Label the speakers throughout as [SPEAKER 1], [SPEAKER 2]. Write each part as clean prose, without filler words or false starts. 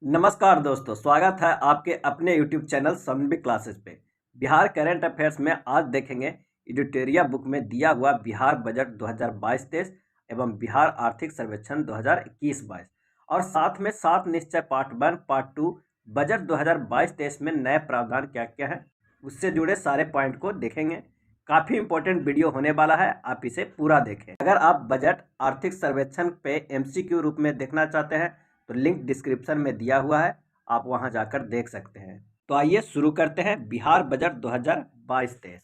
[SPEAKER 1] नमस्कार दोस्तों, स्वागत है आपके अपने YouTube चैनल समन्वय क्लासेस पे। बिहार करंट अफेयर्स में आज देखेंगे एडिटोरिया बुक में दिया हुआ बिहार बजट 2022-23 एवं बिहार आर्थिक सर्वेक्षण 2021-22 और साथ में 7 निश्चय पार्ट 1 पार्ट 2 बजट 2022-23 में नए प्रावधान क्या क्या है उससे जुड़े सारे पॉइंट को देखेंगे। काफ़ी इंपॉर्टेंट वीडियो होने वाला है, आप इसे पूरा देखें। अगर आप बजट आर्थिक सर्वेक्षण पे MCQ रूप में देखना चाहते हैं तो लिंक डिस्क्रिप्शन में दिया हुआ है, आप वहां जाकर देख सकते हैं। तो आइए शुरू करते हैं बिहार बजट 2022-23।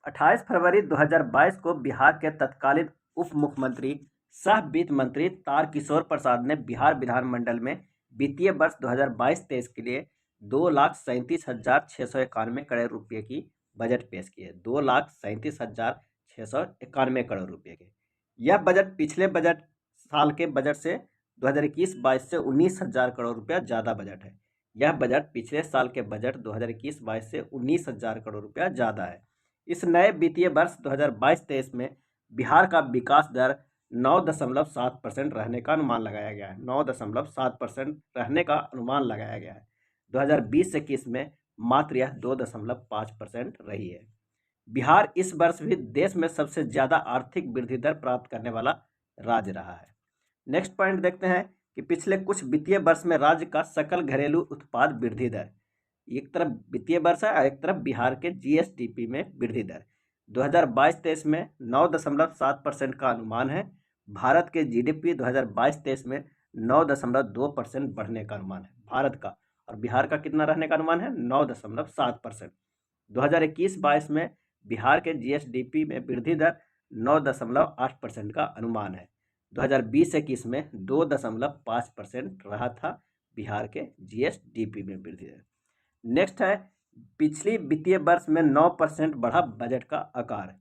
[SPEAKER 1] 28 फरवरी 2022 को बिहार के तत्कालीन उप मुख्यमंत्री सह वित्त मंत्री तारकिशोर प्रसाद ने बिहार विधानमंडल में वित्तीय वर्ष 2022-23 के लिए 2,37,691 करोड़ रुपये की बजट पेश की है। 2,37,691 करोड़ रुपये के यह बजट पिछले बजट साल के बजट से 2021-22 से 19,000 करोड़ रुपया ज़्यादा बजट है। यह बजट पिछले साल के बजट 2021-22 से 19,000 करोड़ रुपया ज़्यादा है। इस नए वित्तीय वर्ष 2022-23 में बिहार का विकास दर 9.7% रहने का अनुमान लगाया गया है। 9.7% रहने का अनुमान लगाया गया है। 2020-21 में मात्र यह 2.5% रही है। बिहार इस वर्ष भी देश में सबसे ज़्यादा आर्थिक वृद्धि दर प्राप्त करने वाला राज्य रहा है। नेक्स्ट पॉइंट देखते हैं कि पिछले कुछ वित्तीय वर्ष में राज्य का सकल घरेलू उत्पाद वृद्धि दर, एक तरफ वित्तीय वर्ष है और एक तरफ बिहार के GSDP में वृद्धि दर 2022-23 में 9.7% का अनुमान है। भारत के GDP 2022-23 में 9.2% बढ़ने का अनुमान है भारत का, और बिहार का कितना रहने का अनुमान है? 9.7%। 2021-22 में बिहार के GSDP में वृद्धि दर 9.8% का अनुमान है। 2020-21 में 2.5% रहा था बिहार के GSDP में वृद्धि दर। नेक्स्ट है पिछली वित्तीय वर्ष में 9% बढ़ा बजट का आकार।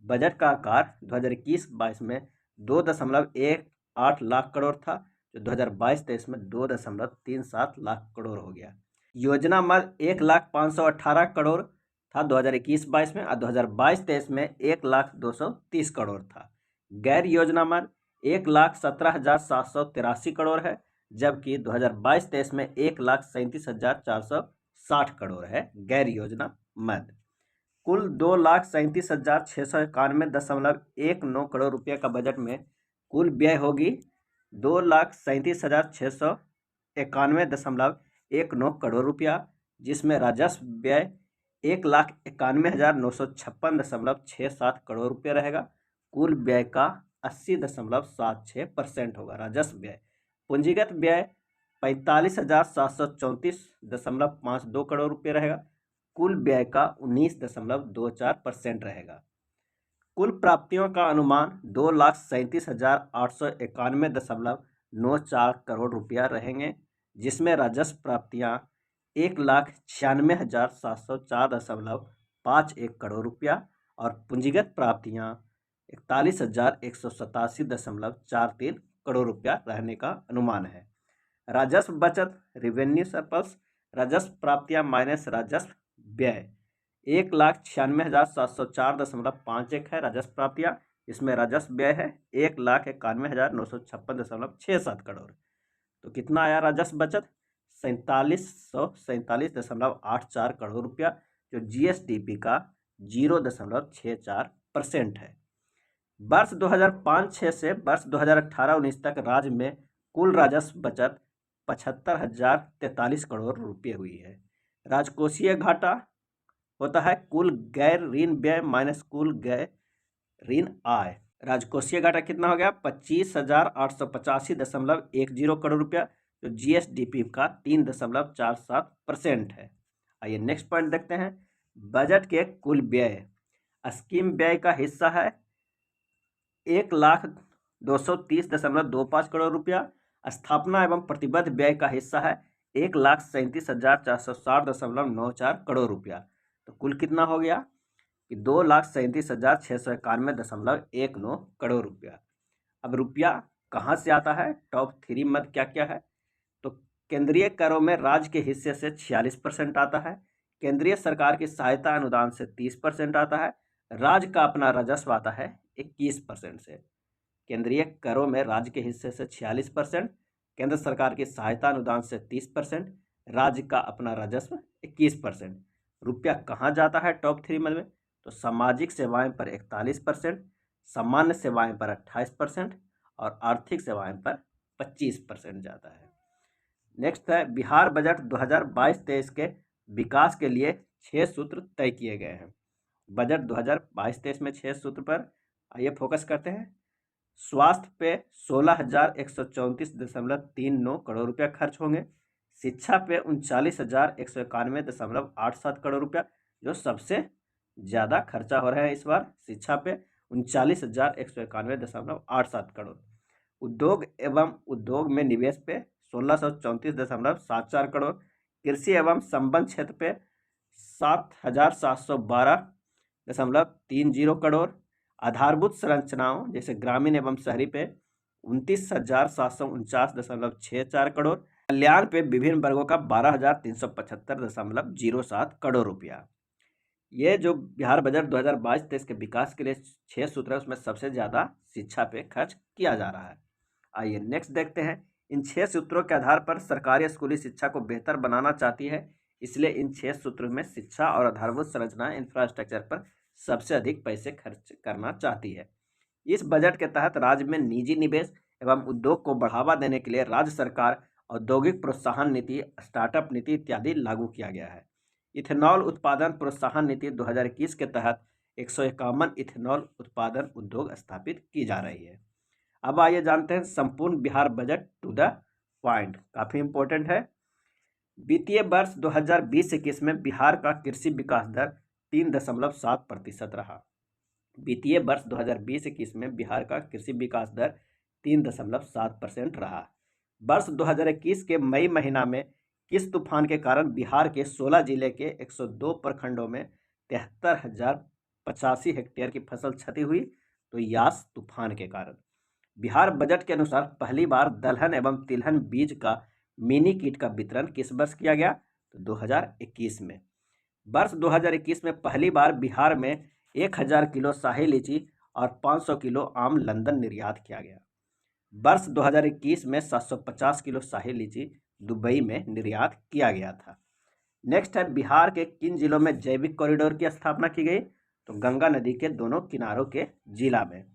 [SPEAKER 1] बजट का आकार 2021-22 में 2.18 लाख करोड़ था, जो 2022-23 में 2.37 लाख करोड़ हो गया। योजना मद 1,518 करोड़ था 2021-22 में और 2022-23 में 1,230 करोड़ था। गैर योजना मद 1,17,783 करोड़ है, जबकि 2022-23 में 1,37,460 करोड़ है गैर योजना मद। कुल 2,37,691.19 करोड़ रुपये का बजट में कुल व्यय होगी 2,37,691.19 करोड़ रुपया, जिसमें राजस्व व्यय 1,91,956.67 करोड़ रुपया रहेगा। कुल व्यय का 80.76% होगा राजस्व व्यय। पूंजीगत व्यय 45,734.52 करोड़ रुपये रहेगा। कुल व्यय का 19.24% रहेगा। कुल प्राप्तियों का अनुमान 2,37,891.94 करोड़ रुपया रहेंगे, जिसमें राजस्व प्राप्तियां 1,96,704.51 करोड़ रुपया और पूंजीगत प्राप्तियां 41,187.43 करोड़ रुपया रहने का अनुमान है। राजस्व बचत रेवेन्यू सरप्लस, राजस्व प्राप्तियां माइनस राजस्व व्यय 1,96,704.51 है राजस्व प्राप्तियां, इसमें राजस्व व्यय है 1,91,956.67 करोड़। तो कितना आया राजस्व बचत? 47,147.84 करोड़ रुपया, जो GSDP का 0.64% है। वर्ष 2005-06 से वर्ष 2018-19 तक राज्य में कुल राजस्व बचत 75,043 करोड़ रुपये हुई है। राजकोषीय घाटा होता है कुल गैर ऋण व्यय माइनस कुल गैर ऋण आय। राजकोषीय घाटा कितना हो गया? 25,885.10 करोड़ रुपया, जो GSDP का 3.47% है। आइए नेक्स्ट पॉइंट देखते हैं। बजट के कुल व्यय, स्कीम व्यय का हिस्सा है 1,230.25 करोड़ रुपया। स्थापना एवं प्रतिबद्ध व्यय का हिस्सा है 1,37,460.94 करोड़ रुपया। तो कुल कितना हो गया कि 2,37,691.19 करोड़ रुपया। अब रुपया कहाँ से आता है? टॉप 3 मद क्या क्या है? तो केंद्रीय करों में राज्य के हिस्से से 46% आता है, केंद्रीय सरकार की सहायता अनुदान से 30% आता है, राज्य का अपना राजस्व आता है 21% से। केंद्रीय करों में राज्य के हिस्से से 46%, केंद्र सरकार की सहायता अनुदान से 30%, राज्य का अपना राजस्व 21%। रुपया कहाँ जाता है टॉप 3 में? तो सामाजिक सेवाएं पर 41%, सामान्य सेवाएं पर 28% और आर्थिक सेवाएं पर 25% जाता है। नेक्स्ट है बिहार बजट 2022-23 के विकास के लिए 6 सूत्र तय किए गए हैं। बजट 2022-23 में 6 सूत्र पर आइए फोकस करते हैं। स्वास्थ्य पे 16,134.39 करोड़ रुपया खर्च होंगे। शिक्षा पे 39,191.87 करोड़ रुपया, जो सबसे ज़्यादा खर्चा हो रहा है इस बार शिक्षा पे 39,191.87 करोड़। उद्योग में निवेश पे 1634.74 करोड़। कृषि एवं संबंध क्षेत्र पे 7,712.30 करोड़। आधारभूत संरचनाओं जैसे ग्रामीण एवं शहरी पे 29,749.64 करोड़। कल्याण पे विभिन्न वर्गों का 12,375.07 करोड़ रुपया। ये जो बिहार बजट 2022-23 के विकास के लिए 6 सूत्र है, उसमें सबसे ज़्यादा शिक्षा पे खर्च किया जा रहा है। आइए नेक्स्ट देखते हैं। इन 6 सूत्रों के आधार पर सरकारी स्कूली शिक्षा को बेहतर बनाना चाहती है, इसलिए इन 6 सूत्रों में शिक्षा और आधारभूत संरचना इंफ्रास्ट्रक्चर पर सबसे अधिक पैसे खर्च करना चाहती है। इस बजट के तहत राज्य में निजी निवेश एवं उद्योग को बढ़ावा देने के लिए राज्य सरकार औद्योगिक प्रोत्साहन नीति, स्टार्टअप नीति इत्यादि लागू किया गया है। इथेनॉल उत्पादन प्रोत्साहन नीति 2021 के तहत 151 इथेनॉल उत्पादन उद्योग स्थापित की जा रही है। अब आइए जानते हैं संपूर्ण Bihar budget to the point, काफ़ी इंपॉर्टेंट है। वित्तीय वर्ष 2020-21 में बिहार का कृषि विकास दर 3.7% रहा। वित्तीय वर्ष 2020-21 में बिहार का कृषि विकास दर 3.7% रहा। वर्ष 2021 के मई महीना में किस तूफान के कारण बिहार के 16 जिले के 102 प्रखंडों में 73,085 हेक्टेयर की फसल क्षति हुई? तो यास तूफान के कारण। बिहार बजट के अनुसार पहली बार दलहन एवं तिलहन बीज का मिनी किट का वितरण किस वर्ष किया गया? तो 2021 में। वर्ष 2021 में पहली बार बिहार में 1000 किलो शाही लीची और 500 किलो आम लंदन निर्यात किया गया। वर्ष 2021 में 750 किलो शाही लीची दुबई में निर्यात किया गया था। नेक्स्ट है बिहार के किन जिलों में जैविक कॉरिडोर की स्थापना की गई? तो गंगा नदी के दोनों किनारों के जिला में।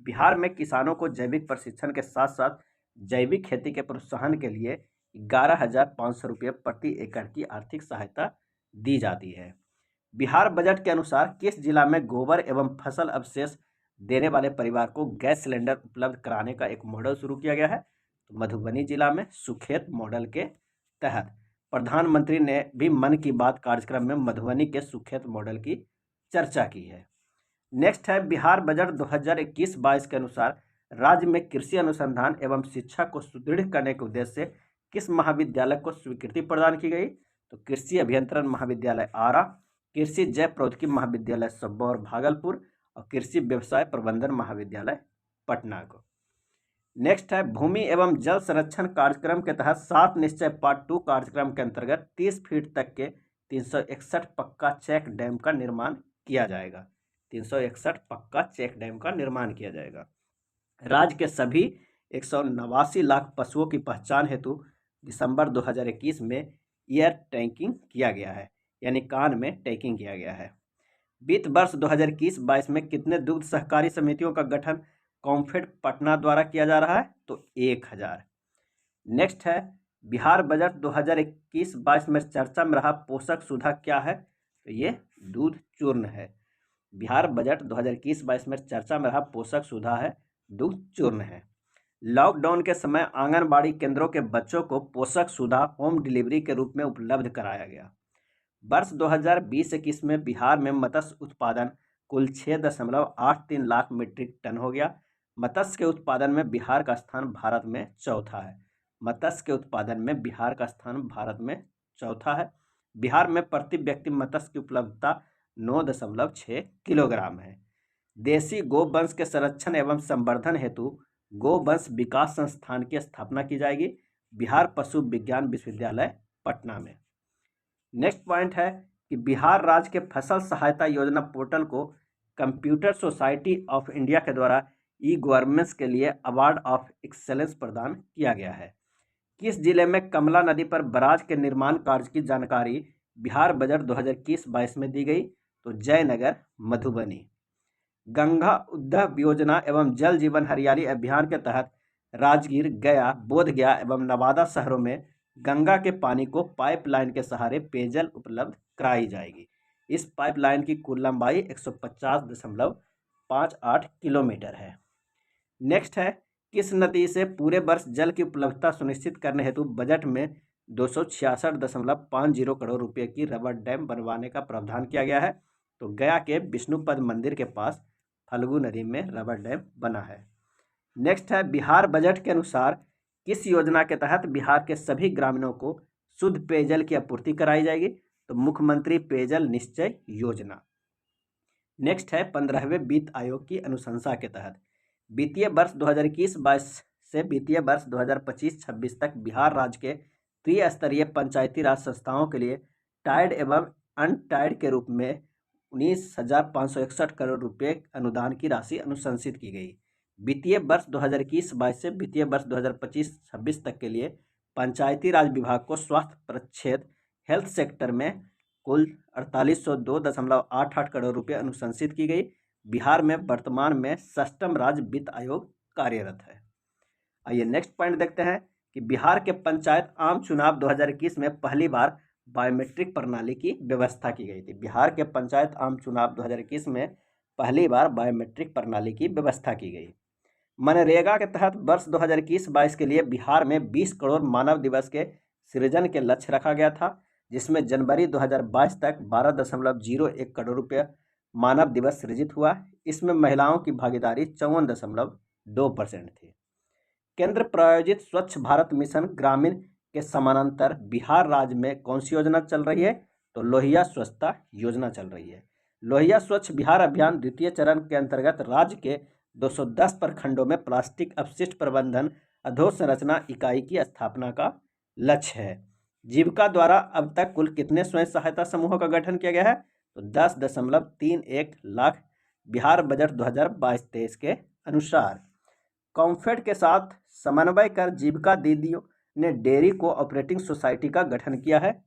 [SPEAKER 1] बिहार में किसानों को जैविक प्रशिक्षण के साथ साथ जैविक खेती के प्रोत्साहन के लिए 11,500 रुपये प्रति एकड़ की आर्थिक सहायता दी जाती है। बिहार बजट के अनुसार किस जिला में गोबर एवं फसल अवशेष देने वाले परिवार को गैस सिलेंडर उपलब्ध कराने का एक मॉडल शुरू किया गया है? तो मधुबनी जिला में सुखेत मॉडल के तहत। प्रधानमंत्री ने भी मन की बात कार्यक्रम में मधुबनी के सुखेत मॉडल की चर्चा की है। नेक्स्ट है बिहार बजट 2021-22 के अनुसार राज्य में कृषि अनुसंधान एवं शिक्षा को सुदृढ़ करने के उद्देश्य से किस महाविद्यालय को स्वीकृति प्रदान की गई? तो कृषि अभियंत्रण महाविद्यालय आरा, कृषि जैव प्रौद्योगिकी महाविद्यालय सबौर भागलपुर और कृषि व्यवसाय प्रबंधन महाविद्यालय पटना को। नेक्स्ट है भूमि एवं जल संरक्षण कार्यक्रम के तहत 7 निश्चय पार्ट 2 कार्यक्रम के अंतर्गत 30 फीट तक के 361 पक्का चेक डैम का निर्माण किया जाएगा। 361 पक्का चेक डैम का निर्माण किया जाएगा। राज्य के सभी 189 लाख पशुओं की पहचान हेतु दिसंबर 2021 में ईयर टैगिंग किया गया है, यानी कान में टैगिंग किया गया है। वित्त वर्ष 2021-22 में कितने दुग्ध सहकारी समितियों का गठन कॉम्फेड पटना द्वारा किया जा रहा है? तो 1000। नेक्स्ट है बिहार बजट 2021-22 में चर्चा में रहा पोषक सुधा क्या है? तो ये दूध चूर्ण है। बिहार बजट 2021-22 में चर्चा में रहा पोषक सुधा है, दूध चूर्ण है। लॉकडाउन के समय आंगनबाड़ी केंद्रों के बच्चों को पोषक सुधा होम डिलीवरी के रूप में उपलब्ध कराया गया। वर्ष 2020-21 में बिहार में मत्स्य उत्पादन कुल 6.83 लाख मीट्रिक टन हो गया। मत्स्य के उत्पादन में बिहार का स्थान भारत में चौथा है। मत्स्य के उत्पादन में बिहार का स्थान भारत में चौथा है। बिहार में प्रति व्यक्ति मत्स्य की उपलब्धता 9.6 किलोग्राम है। देसी गोवंश के संरक्षण एवं संवर्धन हेतु गोवंश विकास संस्थान की स्थापना की जाएगी बिहार पशु विज्ञान विश्वविद्यालय पटना में। नेक्स्ट पॉइंट है कि बिहार राज्य के फसल सहायता योजना पोर्टल को कंप्यूटर सोसाइटी ऑफ इंडिया के द्वारा ई गवर्नेंस के लिए अवार्ड ऑफ एक्सेलेंस प्रदान किया गया है। किस जिले में कमला नदी पर बराज के निर्माण कार्य की जानकारी बिहार बजट 2021-22 में दी गई? तो जयनगर, मधुबनी। गंगा उद्वह योजना एवं जल जीवन हरियाली अभियान के तहत राजगीर, गया, बोधगया एवं नवादा शहरों में गंगा के पानी को पाइपलाइन के सहारे पेयजल उपलब्ध कराई जाएगी। इस पाइपलाइन की कुल लंबाई 150.58 किलोमीटर है। नेक्स्ट है, किस नदी से पूरे वर्ष जल की उपलब्धता सुनिश्चित करने हेतु बजट में 266.50 करोड़ रुपए की रबर डैम बनवाने का प्रावधान किया गया है? तो गया के विष्णुपद मंदिर के पास फल्गु नदी में रबर डैम बना है। नेक्स्ट है, बिहार बजट के अनुसार किस योजना के तहत बिहार के सभी ग्रामीणों को शुद्ध पेयजल की आपूर्ति कराई जाएगी? तो मुख्यमंत्री पेयजल निश्चय योजना। नेक्स्ट है, 15वें वित्त आयोग की अनुशंसा के तहत वित्तीय वर्ष 2021-22 से वित्तीय वर्ष 2025-26 तक बिहार राज्य के त्रिस्तरीय पंचायती राज संस्थाओं के लिए टाइड एवं अनटाइड के रूप में 19,561 करोड़ रुपए अनुदान की राशि अनुशंसित की गई। वित्तीय वर्ष 2021-22 से वित्तीय वर्ष 2025-26 तक के लिए पंचायती राज विभाग को स्वास्थ्य परिक्षेत्र हेल्थ सेक्टर में कुल 4802.88 करोड़ रुपए अनुशंसित की गई। बिहार में वर्तमान में 6वां राज्य वित्त आयोग कार्यरत है। आइए नेक्स्ट पॉइंट देखते हैं कि बिहार के पंचायत आम चुनाव 2021 में पहली बार बायोमेट्रिक प्रणाली की व्यवस्था की गई थी। बिहार के पंचायत आम चुनाव 2021 में पहली बार बायोमेट्रिक प्रणाली की व्यवस्था की गई। मनरेगा के तहत वर्ष 2021-22 के लिए बिहार में 20 करोड़ मानव दिवस के सृजन के लक्ष्य रखा गया था, जिसमें जनवरी 2022 तक 12.01 करोड़ रुपये मानव दिवस सृजित हुआ। इसमें महिलाओं की भागीदारी 54.2% थी। केंद्र प्रायोजित स्वच्छ भारत मिशन ग्रामीण के समानांतर बिहार राज्य में कौन सी योजना चल रही है? तो लोहिया स्वच्छता योजना चल रही है। लोहिया स्वच्छ बिहार अभियान द्वितीय चरण के अंतर्गत राज्य के 210 प्रखंडों में प्लास्टिक अपशिष्ट प्रबंधन अधोसंरचना इकाई की स्थापना का लक्ष्य है। जीविका द्वारा अब तक कुल कितने स्वयं सहायता समूहों का गठन किया गया है? तो 10.31 लाख बिहार बजट 2022-23 के अनुसार। कॉम्फेड के साथ समन्वय कर जीविका दीदियों ने डेयरी कोऑपरेटिव सोसाइटी का गठन किया है।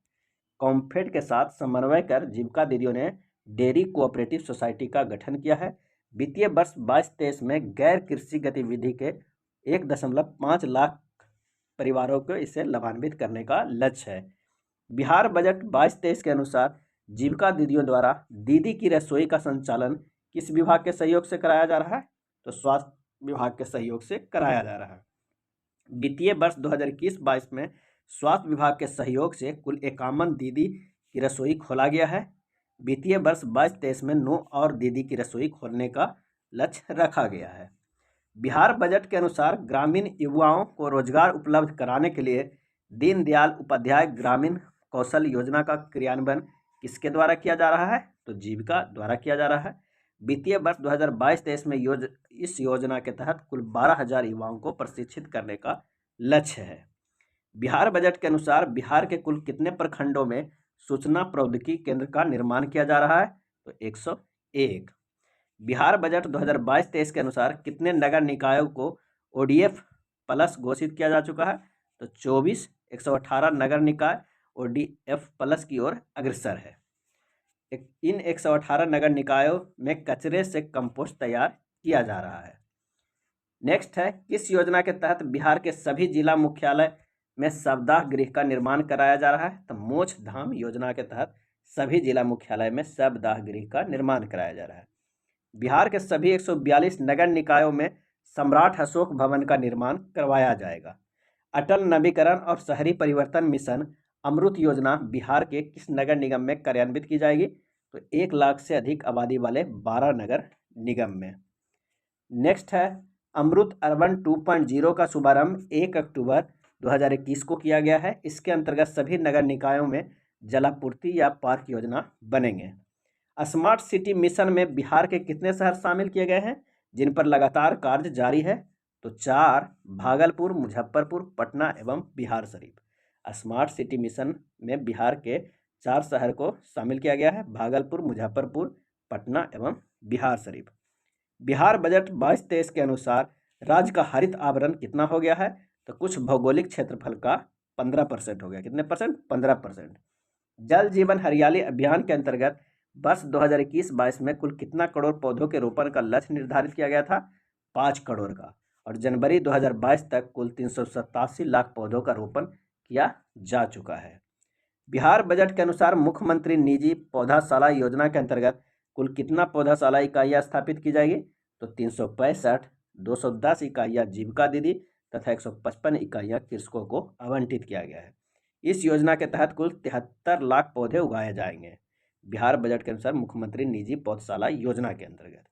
[SPEAKER 1] कॉम्फेड के साथ समन्वय कर जीविका दीदियों ने डेयरी कोऑपरेटिव सोसाइटी का गठन किया है। वित्तीय वर्ष 22-23 में गैर कृषि गतिविधि के 1.5 लाख परिवारों को इसे लाभान्वित करने का लक्ष्य है। बिहार बजट 22-23 के अनुसार जीविका दीदियों द्वारा दीदी की रसोई का संचालन किस विभाग के सहयोग से कराया जा रहा है? तो स्वास्थ्य विभाग के सहयोग से कराया जा रहा है। वित्तीय वर्ष 2021-22 में स्वास्थ्य विभाग के सहयोग से कुल 51 दीदी की रसोई खोला गया है। वित्तीय वर्ष 22-23 में 9 और दीदी की रसोई खोलने का लक्ष्य रखा गया है। बिहार बजट के अनुसार ग्रामीण युवाओं को रोजगार उपलब्ध कराने के लिए दीनदयाल उपाध्याय ग्रामीण कौशल योजना का क्रियान्वयन किसके द्वारा किया जा रहा है? तो जीविका द्वारा किया जा रहा है। वित्तीय वर्ष 2022-23 में इस योजना के तहत कुल 12,000 युवाओं को प्रशिक्षित करने का लक्ष्य है। बिहार बजट के अनुसार बिहार के कुल कितने प्रखंडों में सूचना प्रौद्योगिकी केंद्र का निर्माण किया जा रहा है? तो 101। बिहार बजट 2022-23 के अनुसार कितने नगर निकायों को ODF प्लस घोषित किया जा चुका है? तो 24। 118 नगर निकाय ODF प्लस की ओर अग्रसर है। इन 118 नगर निकायों में कचरे से कंपोस्ट तैयार किया जा रहा है। नेक्स्ट है, किस योजना के तहत बिहार के सभी जिला मुख्यालय में शवदाह गृह का निर्माण कराया जा रहा है? तो मोक्ष धाम योजना के तहत सभी जिला मुख्यालय में शवदाह गृह का निर्माण कराया जा रहा है। बिहार के सभी 142 नगर निकायों में सम्राट अशोक भवन का निर्माण करवाया जाएगा। अटल नवीकरण और शहरी परिवर्तन मिशन अमृत योजना बिहार के किस नगर निगम में कार्यान्वित की जाएगी? तो 1 लाख से अधिक आबादी वाले 12 नगर निगम में। नेक्स्ट है, अमृत अर्बन 2.0 का शुभारंभ 1 अक्टूबर 2021 को किया गया है। इसके अंतर्गत सभी नगर निकायों में जलापूर्ति या पार्क योजना बनेंगे। स्मार्ट सिटी मिशन में बिहार के कितने शहर शामिल किए गए हैं जिन पर लगातार कार्य जारी है? तो 4, भागलपुर, मुजफ्फरपुर, पटना एवं Bihar Sharif. Smart city mission में बिहार के 4 शहर को शामिल किया गया है, भागलपुर, मुजफ्फरपुर, पटना एवं बिहार शरीफ। बिहार बजट 22-23 के अनुसार राज्य का हरित आवरण कितना हो गया है? तो कुछ भौगोलिक क्षेत्रफल का 15% हो गया। कितने परसेंट? 15%। जल जीवन हरियाली अभियान के अंतर्गत वर्ष 2021-22 में कुल कितना करोड़ पौधों के रोपण का लक्ष्य निर्धारित किया गया था? 5 करोड़ का। और जनवरी 2022 तक कुल 387 लाख पौधों का रोपण किया जा चुका है। बिहार बजट के अनुसार मुख्यमंत्री निजी पौधाशाला योजना के अंतर्गत कुल कितना पौधाशाला इकाइयाँ स्थापित की जाएगी? तो 365, 210 इकाइयाँ जीविका दीदी तथा 155 इकाइयाँ कृषकों को आवंटित किया गया है। इस योजना के तहत कुल 73 लाख पौधे उगाए जाएंगे। बिहार बजट के अनुसार मुख्यमंत्री निजी पौधशाला योजना के अंतर्गत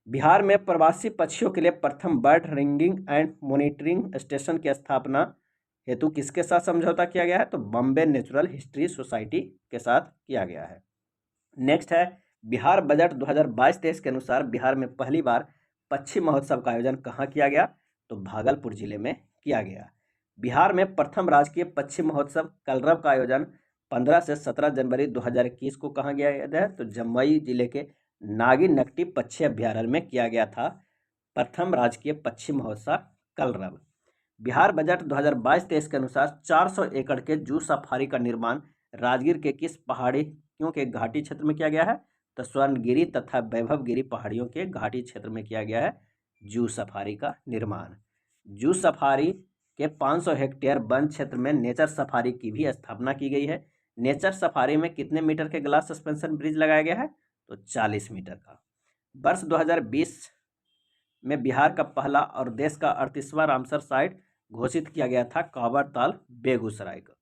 [SPEAKER 1] बिहार में प्रवासी पक्षियों के लिए प्रथम bird ringing and monitoring station की स्थापना हेतु किसके साथ समझौता किया गया है? तो बॉम्बे नेचुरल हिस्ट्री सोसाइटी के साथ किया गया है। नेक्स्ट है बिहार बजट 2022-23 के अनुसार बिहार में पहली बार पक्षी महोत्सव का आयोजन कहाँ किया गया? तो भागलपुर जिले में किया गया। बिहार में प्रथम राजकीय पक्षी महोत्सव कलरव का आयोजन 15 से 17 जनवरी 2021 को कहाँ किया गया है? तो जमुई जिले के नागिनट्टी पक्षी अभ्यारण्य में किया गया था प्रथम राजकीय पक्षी महोत्सव कलरव। बिहार बजट 2022-23 के अनुसार 400 एकड़ के जू सफारी का निर्माण राजगीर के किस पहाड़ियों के घाटी क्षेत्र में किया गया है? तो स्वर्णगिरी तथा वैभवगिरी पहाड़ियों के घाटी क्षेत्र में किया गया है जू सफारी का निर्माण। जू सफारी के 500 हेक्टेयर वन क्षेत्र में नेचर सफारी की भी स्थापना की गई है। नेचर सफारी में कितने मीटर के ग्लास सस्पेंशन ब्रिज लगाया गया है? तो 40 मीटर का। वर्ष 2020 में बिहार का पहला और देश का 38वां रामसर साइट घोषित किया गया था कांवर ताल बेगूसराय का।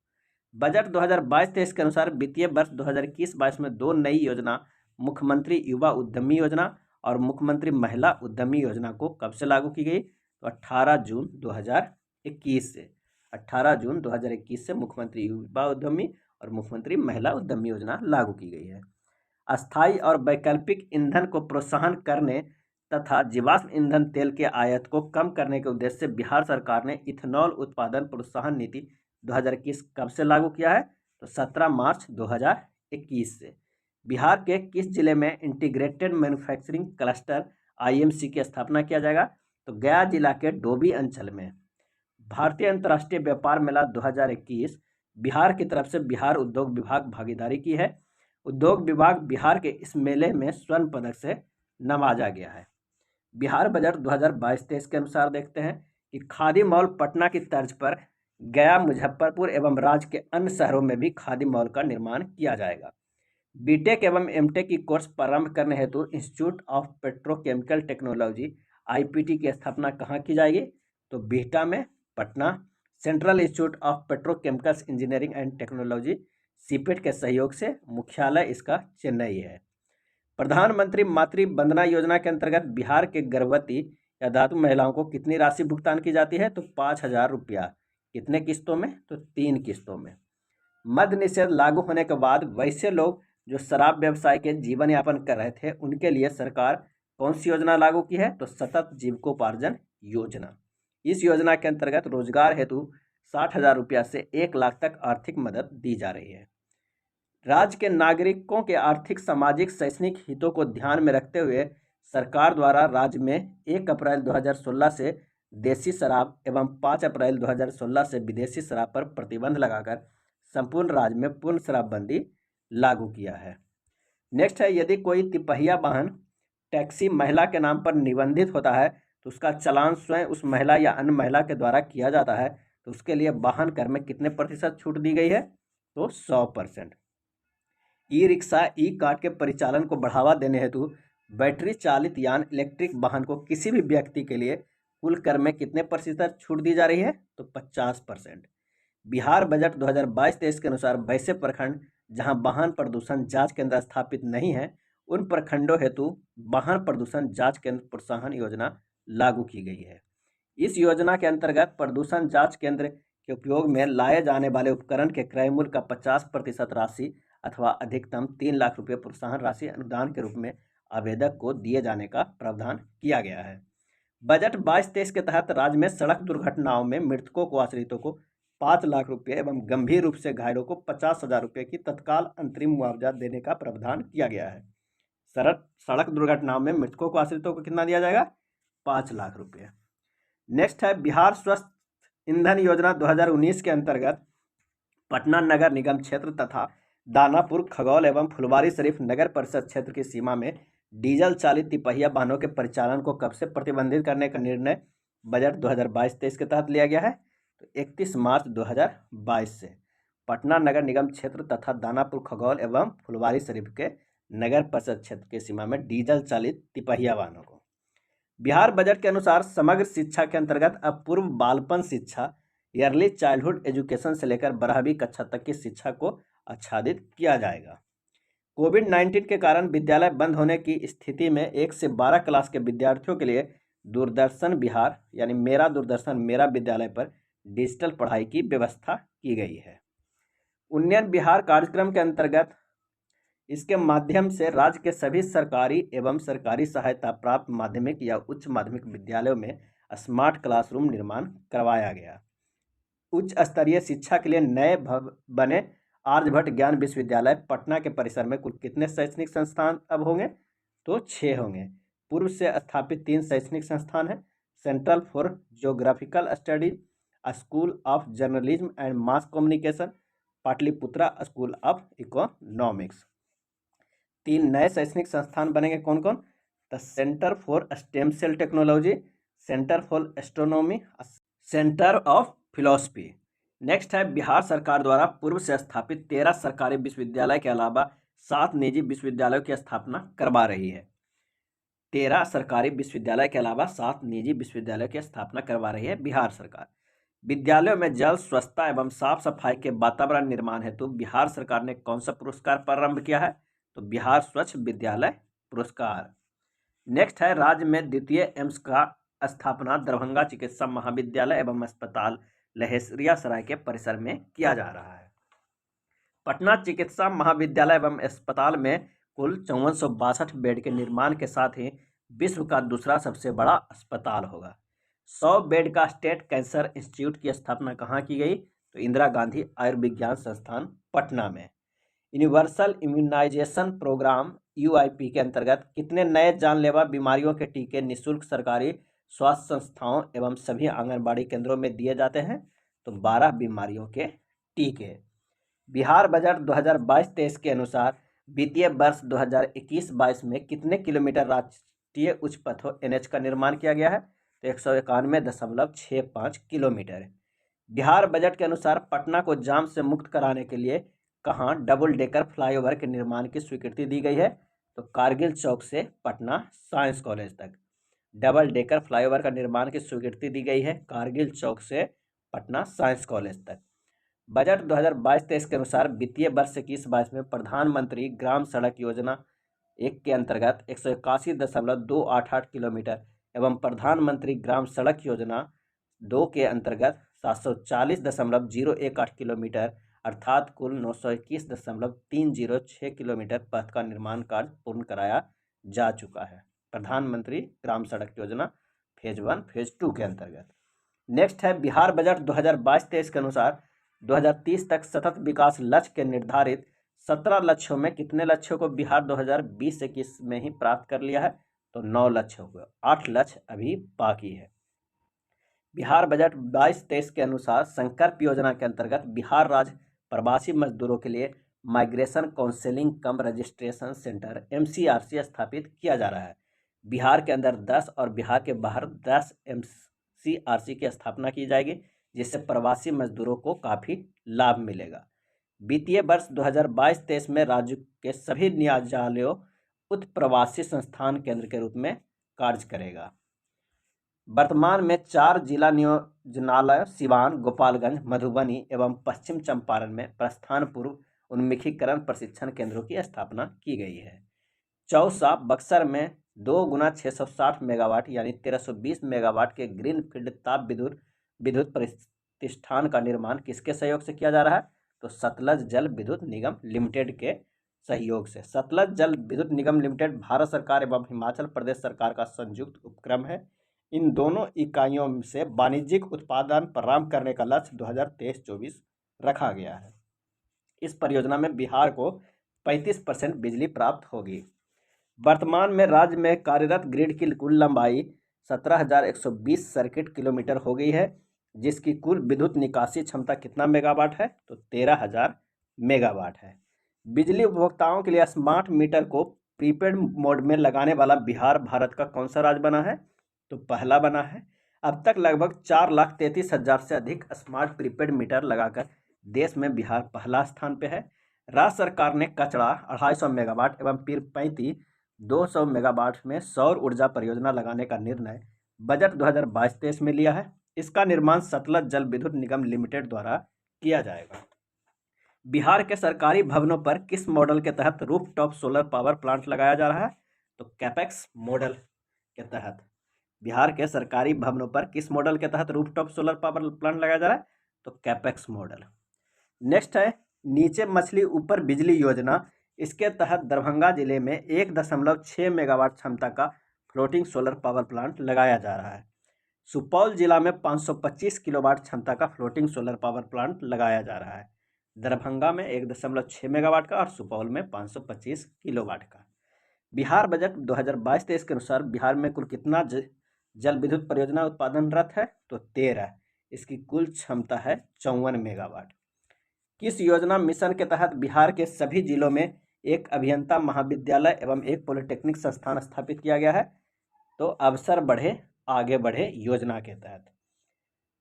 [SPEAKER 1] बजट 2022-23 के अनुसार वित्तीय वर्ष 2021-22 में 2 नई योजना मुख्यमंत्री युवा उद्यमी योजना और मुख्यमंत्री महिला उद्यमी योजना को कब से लागू की गई? तो 18 जून 2021 से। 18 जून 2021 से मुख्यमंत्री युवा उद्यमी और मुख्यमंत्री महिला उद्यमी योजना लागू की गई है। अस्थायी और वैकल्पिक ईंधन को प्रोत्साहन करने तथा जीवाश्म ईंधन तेल के आयात को कम करने के उद्देश्य से बिहार सरकार ने इथेनॉल उत्पादन प्रोत्साहन नीति 2021 कब से लागू किया है? तो 17 मार्च 2021 से। बिहार के किस जिले में इंटीग्रेटेड मैन्युफैक्चरिंग क्लस्टर IMC की स्थापना किया जाएगा? तो गया जिला के डोभी अंचल में। भारतीय अंतर्राष्ट्रीय व्यापार मेला 2021 बिहार की तरफ से बिहार उद्योग विभाग भागीदारी की है। उद्योग विभाग बिहार के इस मेले में स्वर्ण पदक से नवाजा गया है। बिहार बजट 2022-23 के अनुसार देखते हैं कि खादी मॉल पटना की तर्ज पर गया, मुजफ्फरपुर एवं राज्य के अन्य शहरों में भी खादी मॉल का निर्माण किया जाएगा। बीटेक एवं एमटेक की कोर्स प्रारंभ करने हेतु institute of petrochemical technology IPT की स्थापना कहाँ की जाएगी? तो बिहटा में, Patna. Central institute of petrochemicals engineering and technology CPET के सहयोग से, मुख्यालय इसका चेन्नई है। प्रधानमंत्री मातृ वंदना योजना के अंतर्गत बिहार के गर्भवती या धातु महिलाओं को कितनी राशि भुगतान की जाती है? तो 5,000 रुपया। कितने किस्तों में? तो 3 किस्तों में। मद्य निषेध लागू होने के बाद वैसे लोग जो शराब व्यवसाय के जीवन यापन कर रहे थे उनके लिए सरकार कौन सी योजना लागू की है? तो सतत जीविकोपार्जन योजना। इस योजना के अंतर्गत रोजगार हेतु 60,000 रुपया से 1 लाख तक आर्थिक मदद दी जा रही है। राज्य के नागरिकों के आर्थिक, सामाजिक, शैक्षणिक हितों को ध्यान में रखते हुए सरकार द्वारा राज्य में 1 अप्रैल 2016 से देसी शराब एवं 5 अप्रैल 2016 से विदेशी शराब पर प्रतिबंध लगाकर संपूर्ण राज्य में पूर्ण शराबबंदी लागू किया है। नेक्स्ट है, यदि कोई तिपहिया वाहन टैक्सी महिला के नाम पर निबंधित होता है तो उसका चालान स्वयं उस महिला या अन्य महिला के द्वारा किया जाता है तो उसके लिए वाहन कर में कितने प्रतिशत छूट दी गई है? तो 100%। ई-रिक्शा, ई-कार्ट के परिचालन को बढ़ावा देने हेतु बैटरी चालित यान इलेक्ट्रिक वाहन को किसी भी व्यक्ति के लिए कुल कर में कितने प्रतिशत छूट दी जा रही है? तो 50%। बिहार बजट 2022-23 के अनुसार वैसे प्रखंड जहां वाहन प्रदूषण जांच केंद्र स्थापित नहीं है उन प्रखंडों हेतु वाहन प्रदूषण जांच केंद्र प्रोत्साहन योजना लागू की गई है। इस योजना के अंतर्गत प्रदूषण जांच केंद्र के उपयोग में लाए जाने वाले उपकरण के क्रय मूल्य का 50% राशि अथवा अधिकतम 3 लाख रुपये प्रोत्साहन राशि अनुदान के रूप में आवेदक को दिए जाने का प्रावधान किया गया है। बजट 22-23 के तहत राज्य में सड़क दुर्घटनाओं में मृतकों को आश्रितों को 5 लाख रुपये एवं गंभीर रूप से घायलों को 50,000 रुपये की तत्काल अंतरिम मुआवजा देने का प्रावधान किया गया है। सड़क दुर्घटनाओं में मृतकों को आश्रितों को कितना दिया जाएगा? 5 लाख रुपये। नेक्स्ट है, बिहार स्वस्थ ईंधन योजना 2019 के अंतर्गत पटना नगर निगम क्षेत्र तथा दानापुर, खगौल एवं फुलवारीशरीफ नगर परिषद क्षेत्र की सीमा में डीजल चालित तिपहिया वाहनों के परिचालन को कब से प्रतिबंधित करने का निर्णय बजट 2022-23 के तहत लिया गया है? तो 31 मार्च 2022 से पटना नगर निगम क्षेत्र तथा दानापुर, खगौल एवं फुलवारीशरीफ के नगर परिषद क्षेत्र की सीमा में डीजल चालित तिपहिया वाहनों को। बिहार बजट के अनुसार समग्र शिक्षा के अंतर्गत अब पूर्व बालपन शिक्षा ईयरली चाइल्डहुड एजुकेशन से लेकर 12वीं कक्षा तक की शिक्षा को आच्छादित किया जाएगा। कोविड-19 के कारण विद्यालय बंद होने की स्थिति में 1 से 12 क्लास के विद्यार्थियों के लिए दूरदर्शन बिहार यानी मेरा दूरदर्शन मेरा विद्यालय पर डिजिटल पढ़ाई की व्यवस्था की गई है। उन्नयन बिहार कार्यक्रम के अंतर्गत इसके माध्यम से राज्य के सभी सरकारी एवं सरकारी सहायता प्राप्त माध्यमिक या उच्च माध्यमिक विद्यालयों में स्मार्ट क्लासरूम निर्माण करवाया गया। उच्च स्तरीय शिक्षा के लिए नए बने आर्यभट्ट ज्ञान विश्वविद्यालय पटना के परिसर में कुल कितने शैक्षणिक संस्थान अब होंगे? तो 6 होंगे। पूर्व से स्थापित 3 शैक्षणिक संस्थान हैं। Central for geographical study, school of journalism and mass communication, Pataliputra school of economics. 3 नए शैक्षणिक संस्थान बनेंगे कौन कौन? The centre for stem cell technology, centre for astronomy, centre of philosophy. Next है बिहार सरकार द्वारा पूर्व से स्थापित 13 सरकारी विश्वविद्यालय के अलावा 7 निजी विश्वविद्यालयों की स्थापना करवा रही है। 13 सरकारी विश्वविद्यालय के अलावा 7 निजी विश्वविद्यालयों की स्थापना करवा रही है बिहार सरकार। विद्यालयों में जल, स्वच्छता एवं साफ सफाई के वातावरण निर्माण हेतु बिहार सरकार ने कौन सा पुरस्कार प्रारंभ किया है? तो बिहार स्वच्छ विद्यालय पुरस्कार। नेक्स्ट है राज्य में द्वितीय एम्स का स्थापना दरभंगा चिकित्सा महाविद्यालय एवं अस्पताल लहेरियासराय के परिसर में किया जा रहा है। पटना चिकित्सा महाविद्यालय एवं अस्पताल में कुल 5462 बेड के निर्माण के साथ ही विश्व का दूसरा सबसे बड़ा अस्पताल होगा। 100 बेड का स्टेट कैंसर इंस्टीट्यूट की स्थापना कहाँ की गई? तो इंदिरा गांधी आयुर्विज्ञान संस्थान पटना में। यूनिवर्सल इम्यूनाइजेशन प्रोग्राम UIP के अंतर्गत कितने नए जानलेवा बीमारियों के टीके निःशुल्क सरकारी स्वास्थ्य संस्थाओं एवं सभी आंगनबाड़ी केंद्रों में दिए जाते हैं? तो 12 बीमारियों के टीके। बिहार बजट 2022-23 के अनुसार वित्तीय वर्ष 2021-22 में कितने किलोमीटर राष्ट्रीय उच्च पथों NH का निर्माण किया गया है? तो 191.65 किलोमीटर। बिहार बजट के अनुसार पटना को जाम से मुक्त कराने के लिए कहाँ डबल डेकर फ्लाईओवर के निर्माण की स्वीकृति दी गई है? तो कारगिल चौक से पटना साइंस कॉलेज तक डबल डेकर फ्लाईओवर का निर्माण की स्वीकृति दी गई है कारगिल चौक से पटना साइंस कॉलेज तक। बजट 2022-23 के अनुसार वित्तीय वर्ष 21-22 में प्रधानमंत्री ग्राम सड़क योजना 1 के अंतर्गत 181.288 किलोमीटर एवं प्रधानमंत्री ग्राम सड़क योजना 2 के अंतर्गत 740.018 किलोमीटर अर्थात कुल 921.306 किलोमीटर पथ का निर्माण कार्य पूर्ण कराया जा चुका है प्रधानमंत्री ग्राम सड़क योजना फेज 1 फेज 2 के अंतर्गत। नेक्स्ट है बिहार बजट 2022-23 के अनुसार 2030 तक सतत विकास लक्ष्य के निर्धारित 17 लक्ष्यों में कितने लक्ष्यों को बिहार 2020-21 में ही प्राप्त कर लिया है? तो 9 लक्ष्यों को, 8 लक्ष्य अभी बाकी है। बिहार बजट 22-23 के अनुसार संकल्प योजना के अंतर्गत बिहार राज्य प्रवासी मजदूरों के लिए माइग्रेशन काउंसलिंग कम रजिस्ट्रेशन सेंटर MCRC स्थापित किया जा रहा है। बिहार के अंदर 10 और बिहार के बाहर 10 MCRC की स्थापना की जाएगी जिससे प्रवासी मजदूरों को काफ़ी लाभ मिलेगा। वित्तीय वर्ष 2022-23 में राज्य के सभी न्यायालयों उत्प्रवासी संस्थान केंद्र के रूप में कार्य करेगा। वर्तमान में 4 जिला नियोजनालय सिवान, गोपालगंज, मधुबनी एवं पश्चिम चंपारण में प्रस्थान पूर्व उन्मुखीकरण प्रशिक्षण केंद्रों की स्थापना की गई है। चौसा बक्सर में 2 × 660 मेगावाट यानी 1320 मेगावाट के ग्रीनफील्ड ताप विद्युत प्रतिष्ठान का निर्माण किसके सहयोग से किया जा रहा है? तो सतलज जल विद्युत निगम लिमिटेड के सहयोग से। सतलज जल विद्युत निगम लिमिटेड भारत सरकार एवं हिमाचल प्रदेश सरकार का संयुक्त उपक्रम है। इन दोनों इकाइयों से वाणिज्यिक उत्पादन प्रारंभ करने का लक्ष्य 2023-24 रखा गया है। इस परियोजना में बिहार को 35% बिजली प्राप्त होगी। वर्तमान में राज्य में कार्यरत ग्रिड की कुल लंबाई 17,120 सर्किट किलोमीटर हो गई है। जिसकी कुल विद्युत निकासी क्षमता कितना मेगावाट है? तो 13,000 मेगावाट है। बिजली उपभोक्ताओं के लिए स्मार्ट मीटर को प्रीपेड मोड में लगाने वाला बिहार भारत का कौन सा राज्य बना है? तो पहला बना है। अब तक लगभग 4,33,000 से अधिक स्मार्ट प्रीपेड मीटर लगाकर देश में बिहार पहला स्थान पे है। राज्य सरकार ने कचरा 250 मेगावाट एवं पीरपैंती 200 मेगावाट में सौर ऊर्जा परियोजना लगाने का निर्णय बजट 2022-23 में लिया है। इसका निर्माण सतलज जल विद्युत निगम लिमिटेड द्वारा किया जाएगा। बिहार के सरकारी भवनों पर किस मॉडल के तहत रूफटॉप सोलर पावर प्लांट लगाया जा रहा है? तो कैपेक्स मॉडल के तहत। बिहार के सरकारी भवनों पर किस मॉडल के तहत रूफटॉप सोलर पावर प्लांट लगाया जा रहा है? तो कैपेक्स मॉडल। नेक्स्ट है नीचे मछली ऊपर बिजली योजना। इसके तहत दरभंगा जिले में 1.6 मेगावाट क्षमता का फ्लोटिंग सोलर पावर प्लांट लगाया जा रहा है। सुपौल जिला में 525 किलोवाट क्षमता का फ्लोटिंग सोलर पावर प्लांट लगाया जा रहा है। दरभंगा में 1.6 मेगावाट का और सुपौल में 525 किलोवाट का। बिहार बजट 2022-23 के अनुसार बिहार में कुल कितना जल विद्युत परियोजना उत्पादनरत है? तो 13। इसकी कुल क्षमता है 54 मेगावाट। किस योजना मिशन के तहत बिहार के सभी जिलों में एक अभियंता महाविद्यालय एवं एक पॉलिटेक्निक संस्थान स्थापित किया गया है? तो अवसर बढ़े आगे बढ़े योजना के तहत।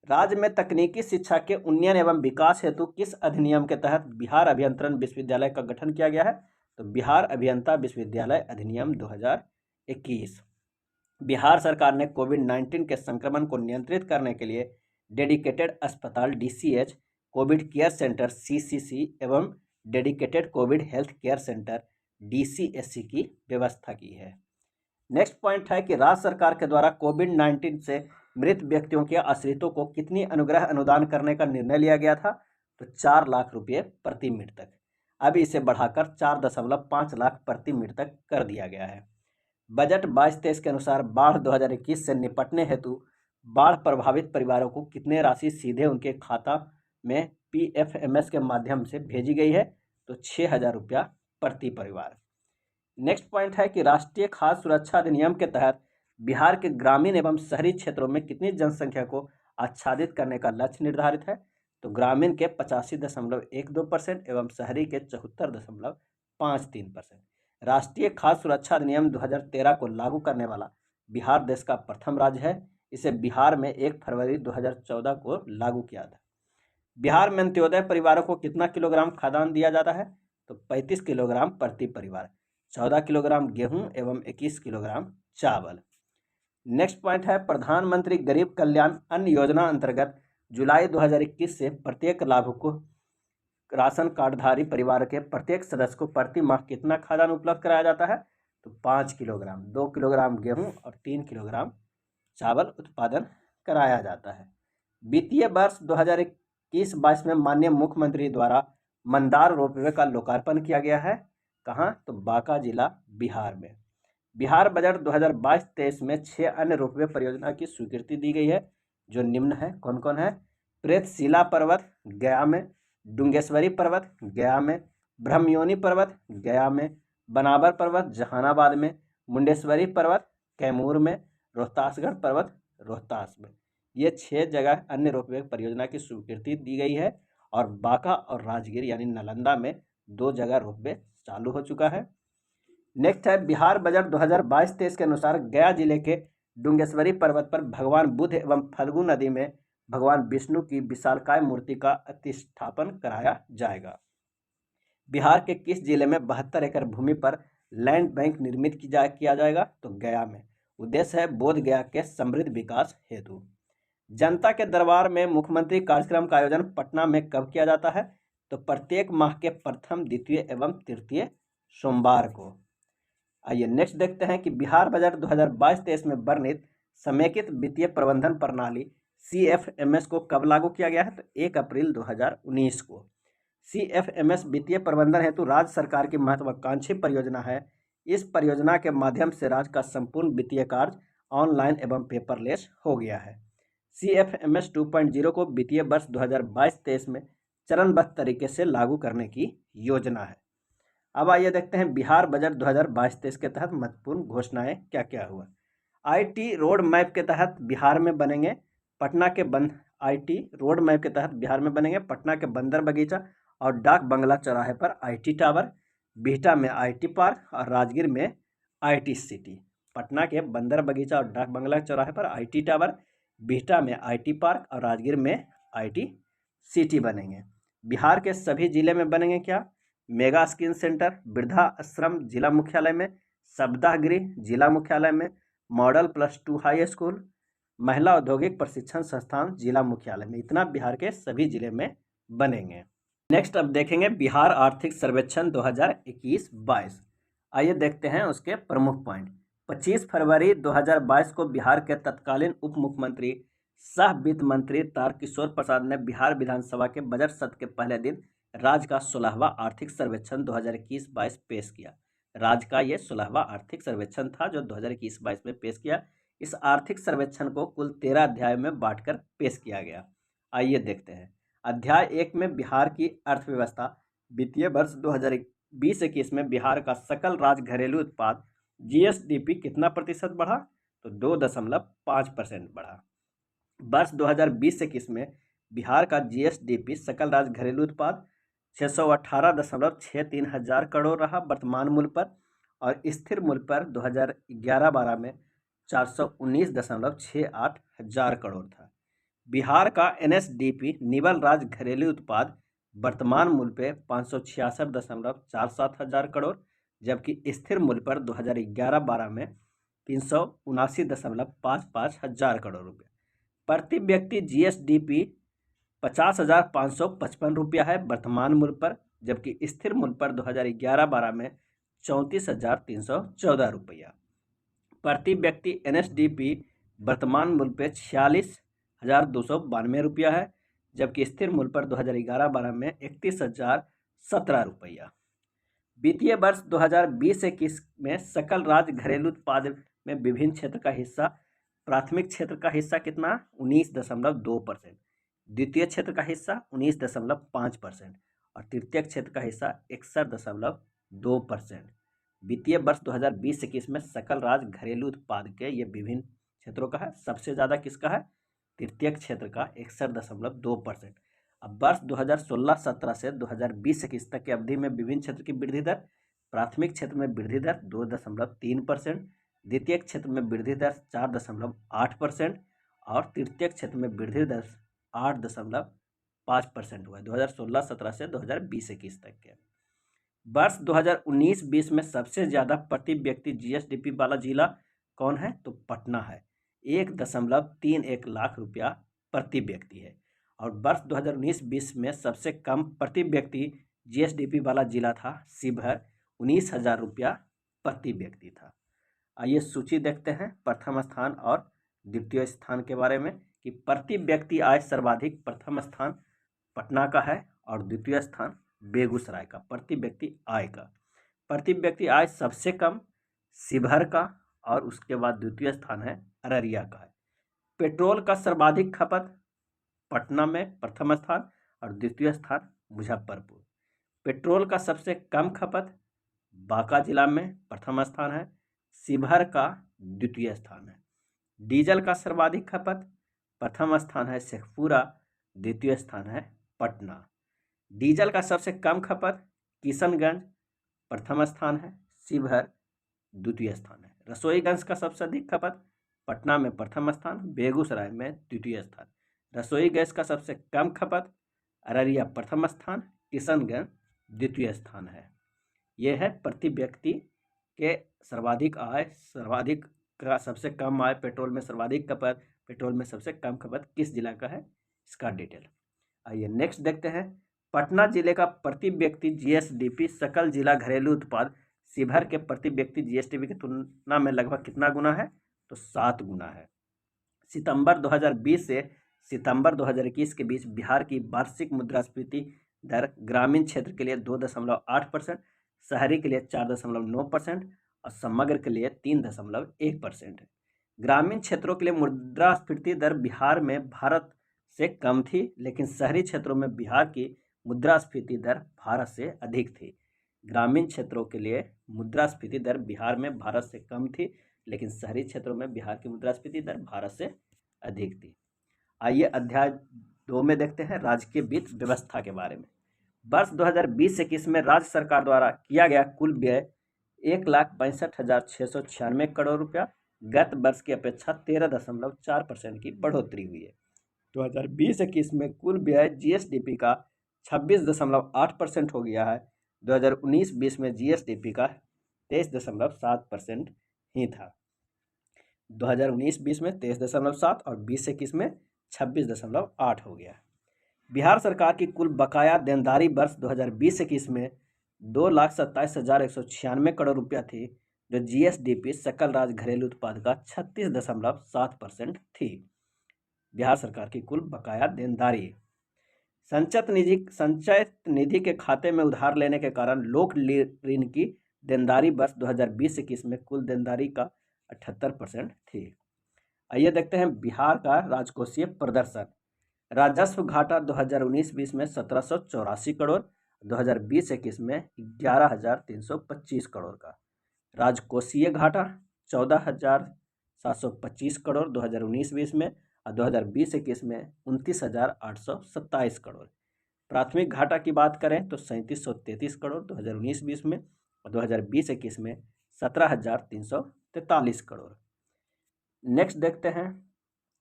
[SPEAKER 1] राज्य में तकनीकी शिक्षा के उन्नयन एवं विकास हेतु किस अधिनियम के तहत बिहार अभियंत्रण विश्वविद्यालय का गठन किया गया है? तो बिहार अभियंता विश्वविद्यालय अधिनियम 2021। बिहार सरकार ने कोविड-19 के संक्रमण को नियंत्रित करने के लिए डेडिकेटेड अस्पताल DCH, Covid care centre CCC एवं dedicated Covid health care centre DCSC की व्यवस्था की है। नेक्स्ट पॉइंट है कि राज्य सरकार के द्वारा कोविड-19 से मृत व्यक्तियों के आश्रितों को कितनी अनुग्रह अनुदान करने का निर्णय लिया गया था? तो 4 लाख रुपये प्रति मृतक। अब इसे बढ़ाकर 4.5 लाख प्रति मृतक कर दिया गया है। बजट 22-23 के अनुसार बाढ़ 2021 से निपटने हेतु बाढ़ प्रभावित परिवारों को कितने राशि सीधे उनके खाता में PFMS के माध्यम से भेजी गई है? तो 6,000 रुपया प्रति परिवार। नेक्स्ट पॉइंट है कि राष्ट्रीय खाद्य सुरक्षा अधिनियम के तहत बिहार के ग्रामीण एवं शहरी क्षेत्रों में कितनी जनसंख्या को आच्छादित करने का लक्ष्य निर्धारित है? तो ग्रामीण के 85.12% एवं शहरी के 74.53%। राष्ट्रीय खाद्य सुरक्षा अधिनियम 2013 को लागू करने वाला बिहार देश का प्रथम राज्य है। इसे बिहार में 1 फरवरी 2014 को लागू किया था। बिहार में अंत्योदय परिवारों को कितना किलोग्राम खाद्यान्न दिया जाता है? तो 35 किलोग्राम प्रति परिवार, 14 किलोग्राम गेहूं एवं 21 किलोग्राम चावल। नेक्स्ट पॉइंट है प्रधानमंत्री गरीब कल्याण अन्न योजना अंतर्गत जुलाई 2021 से प्रत्येक लाभुक को राशन कार्डधारी परिवार के प्रत्येक सदस्य को प्रति माह कितना खाद्यान्न उपलब्ध कराया जाता है? तो 5 किलोग्राम, 2 किलोग्राम गेहूं और 3 किलोग्राम चावल उत्पादन कराया जाता है। वित्तीय वर्ष 2021-22 में माननीय मुख्यमंत्री द्वारा मंदार रोपवे का लोकार्पण किया गया है। कहाँ? तो बांका जिला बिहार में। बिहार बजट 2022-23 में 6 अन्य रोपवे परियोजना की स्वीकृति दी गई है, जो निम्न है। कौन कौन है? प्रेतशिला पर्वत गया में, डुंगेश्वरी पर्वत गया में, ब्रह्मयोनी पर्वत गया में, बनावर पर्वत जहानाबाद में, मुंडेश्वरी पर्वत कैमूर में, रोहतासगढ़ पर्वत रोहतास में। ये 6 जगह अन्य रोपवे परियोजना की स्वीकृति दी गई है और बांका और राजगीर यानी नालंदा में 2 जगह रोपवे चालू हो चुका है। नेक्स्ट है बिहार बजट 2022-23 के अनुसार गया जिले के डुंगेश्वरी पर्वत पर भगवान बुद्ध एवं फल्गु नदी में भगवान विष्णु की विशालकाय मूर्ति का प्रतिष्ठापन कराया जाएगा। बिहार के किस जिले में 72 एकड़ भूमि पर लैंड बैंक निर्मित किया जाएगा? तो गया में। उद्देश्य है बोध गया के समृद्ध विकास हेतु। जनता के दरबार में मुख्यमंत्री कार्यक्रम का आयोजन पटना में कब किया जाता है? तो प्रत्येक माह के प्रथम, द्वितीय एवं तृतीय सोमवार को। आइए नेक्स्ट देखते हैं कि बिहार बजट 2022-23 में वर्णित समेकित वित्तीय प्रबंधन प्रणाली CFMS को कब लागू किया गया है? तो 1 अप्रैल 2019 को। CFMS वित्तीय प्रबंधन हेतु राज्य सरकार की महत्वाकांक्षी परियोजना है। इस परियोजना के माध्यम से राज्य का संपूर्ण वित्तीय कार्य ऑनलाइन एवं पेपरलेस हो गया है। CFMS 2.0 को वित्तीय वर्ष 2022-23 में चरणबद्ध तरीके से लागू करने की योजना है। अब आइए देखते हैं बिहार बजट 2022-23 के तहत महत्वपूर्ण घोषणाएं क्या क्या हुआ। IT रोड मैप के तहत बिहार में बनेंगे पटना के आईटी रोड मैप के तहत बिहार में बनेंगे। पटना के बंदर बगीचा और डाक बंगला चौराहे पर आईटी टावर, बिहटा में आईटी पार्क और राजगीर में आईटी सिटी। पटना के बंदर बगीचा और डाक बंगला चौराहे पर आईटी टावर, बिहटा में आईटी पार्क और राजगीर में आईटी सिटी बनेंगे। बिहार के सभी जिले में बनेंगे क्या? मेगा स्किल सेंटर वृद्धा आश्रम जिला मुख्यालय में, सप्ताह गृह जिला मुख्यालय में, मॉडल +2 हाई स्कूल, महिला औद्योगिक प्रशिक्षण संस्थान जिला मुख्यालय में। इतना बिहार के सभी जिले में बनेंगे। नेक्स्ट अब देखेंगे बिहार आर्थिक सर्वेक्षण 2021-22। आइए देखते हैं उसके प्रमुख पॉइंट। 25 फरवरी 2022 को बिहार के तत्कालीन उप मुख्यमंत्री सह वित्त मंत्री तारकिशोर प्रसाद ने बिहार विधानसभा के बजट सत्र के पहले दिन राज्य का 16वां आर्थिक सर्वेक्षण 2021-22 पेश किया। राज्य का ये 16वां आर्थिक सर्वेक्षण था जो 2021-22 में पेश किया। इस आर्थिक सर्वेक्षण को कुल 13 अध्यायों में बांटकर पेश किया गया। आइए देखते हैं। अध्याय 1 में बिहार की अर्थव्यवस्था। वित्तीय वर्ष 2020-21 में बिहार का सकल राज्य घरेलू उत्पाद जीएसडीपी कितना प्रतिशत बढ़ा? तो 2.5% बढ़ा। वर्ष 2020-21 में बिहार का जीएसडीपी सकल राज्य घरेलू उत्पाद 618.63 हजार करोड़ रहा वर्तमान मूल्य पर, और स्थिर मूल्य पर 2011-12 में 419.68 हजार करोड़ था। बिहार का एनएसडीपी निवल राज्य घरेलू उत्पाद वर्तमान मूल्य पे 566.47 हजार करोड़, जबकि स्थिर मूल्य पर 2011-12 में 379.55 हजार करोड़ रुपये। प्रति व्यक्ति जीएसडीपी 50,555 रुपया है वर्तमान मूल्य पर, जबकि स्थिर मूल्य पर 2011-12 में 34,314 रुपया। प्रति व्यक्ति एनएसडीपी वर्तमान मूल्य पे 46,292 रुपया है, जबकि स्थिर मूल्य पर 2011-12 में 31,017 रुपया। वित्तीय वर्ष 2020-21 में सकल राज्य घरेलू उत्पाद में विभिन्न क्षेत्र का हिस्सा। प्राथमिक क्षेत्र का हिस्सा कितना? 19.2%। द्वितीय क्षेत्र का हिस्सा 19.5% और तृतीयक क्षेत्र का हिस्सा 61.2%। वित्तीय वर्ष 2020-21 में सकल राज्य घरेलू उत्पाद के ये विभिन्न क्षेत्रों का है। सबसे ज़्यादा किसका है? तृतीयक क्षेत्र का 61.2%। अब वर्ष 2016-17 से 2020-21 तक की अवधि में विभिन्न क्षेत्र की वृद्धि दर। प्राथमिक क्षेत्र में वृद्धि दर 2.3%, द्वितीय क्षेत्र में वृद्धि दर 4.8% और तृतीय क्षेत्र में वृद्धि दर 8.5% हुआ 2016-17 से 2020-21 तक के। वर्ष 2019-20 में सबसे ज़्यादा प्रति व्यक्ति जीएसडीपी वाला जिला कौन है? तो पटना है। 1.31 लाख रुपया प्रति व्यक्ति है। और वर्ष 2019-20 में सबसे कम प्रति व्यक्ति जीएसडीपी वाला जिला था शिवहर, 19,000 रुपया प्रति व्यक्ति था। आइए सूची देखते हैं प्रथम स्थान और द्वितीय स्थान के बारे में कि प्रति व्यक्ति आय सर्वाधिक प्रथम स्थान पटना का है और द्वितीय स्थान बेगूसराय का प्रति व्यक्ति आय का। प्रति व्यक्ति आय सबसे कम शिवहर का और उसके बाद द्वितीय स्थान है अररिया का है। पेट्रोल का सर्वाधिक खपत पटना में प्रथम स्थान और द्वितीय स्थान मुजफ्फरपुर। पेट्रोल का सबसे कम खपत बांका जिला में प्रथम स्थान है, शिवहर का द्वितीय स्थान है। डीजल का सर्वाधिक खपत प्रथम स्थान है शेखपुरा, द्वितीय स्थान है पटना। डीजल का सबसे कम खपत किशनगंज प्रथम स्थान है, शिवहर द्वितीय स्थान है। रसोई गैस का सबसे अधिक खपत पटना में प्रथम स्थान, बेगूसराय में द्वितीय स्थान। रसोई गैस का सबसे कम खपत अररिया प्रथम स्थान, किशनगंज द्वितीय स्थान है। यह है प्रति व्यक्ति के सर्वाधिक आय, सर्वाधिक का सबसे कम आय, पेट्रोल में सर्वाधिक खपत, पेट्रोल में सबसे कम खपत किस जिला का है, इसका डिटेल। आइए नेक्स्ट देखते हैं। पटना जिले का प्रति व्यक्ति जीएसडीपी सकल जिला घरेलू उत्पाद शिवहर के प्रति व्यक्ति जीएसडीपी की तुलना में लगभग कितना गुना है? तो 7 गुना है। सितंबर 2020 से सितंबर 2021 के बीच बिहार की वार्षिक मुद्रास्फीति दर ग्रामीण क्षेत्र के लिए 2.8%, शहरी के लिए 4.9% और समग्र के लिए 3.1% है। ग्रामीण क्षेत्रों के लिए मुद्रास्फीति दर बिहार में भारत से कम थी, लेकिन शहरी क्षेत्रों में बिहार की मुद्रास्फीति दर भारत से अधिक थी। ग्रामीण क्षेत्रों के लिए मुद्रास्फीति दर बिहार में भारत से कम थी, लेकिन शहरी क्षेत्रों में बिहार की मुद्रास्फीति दर भारत से अधिक थी। आइए अध्याय 2 में देखते हैं राजकीय वित्त व्यवस्था के बारे में। वर्ष 2020-21 में राज्य सरकार द्वारा किया गया कुल व्यय 1,62,696 करोड़ रुपया गत वर्ष की अपेक्षा 13.4% की बढ़ोतरी हुई है। 2020-21 में कुल व्यय जीएसडीपी का 26.8% हो गया है। 2019-20 में जीएसडीपी का 23.7% ही था। 2019-20 में 23.7 और 20-21 में 26.8 हो गया। बिहार सरकार की कुल बकाया देनदारी वर्ष 2020-21 में 2,27,196 करोड़ रुपया थी, जो जीएसडीपी सकल राज्य घरेलू उत्पाद का 36.7% थी। बिहार सरकार की कुल बकाया देनदारी। संचय निधि के खाते में उधार लेने के कारण लोक ऋण की देनदारी वर्ष 2020-21 में कुल देनदारी का 78% थी। आइए देखते हैं बिहार का राजकोषीय प्रदर्शन। राजस्व घाटा 2019-20 में 1784 करोड़, 2020-21 में 11,325 करोड़ का। राजकोषीय घाटा 14,725 करोड़ 2019-20 में और 2020-21 में 29,827 करोड़। प्राथमिक घाटा की बात करें तो 3733 करोड़ 2019-20 में और 2020-21 में 17,343 करोड़। नेक्स्ट देखते हैं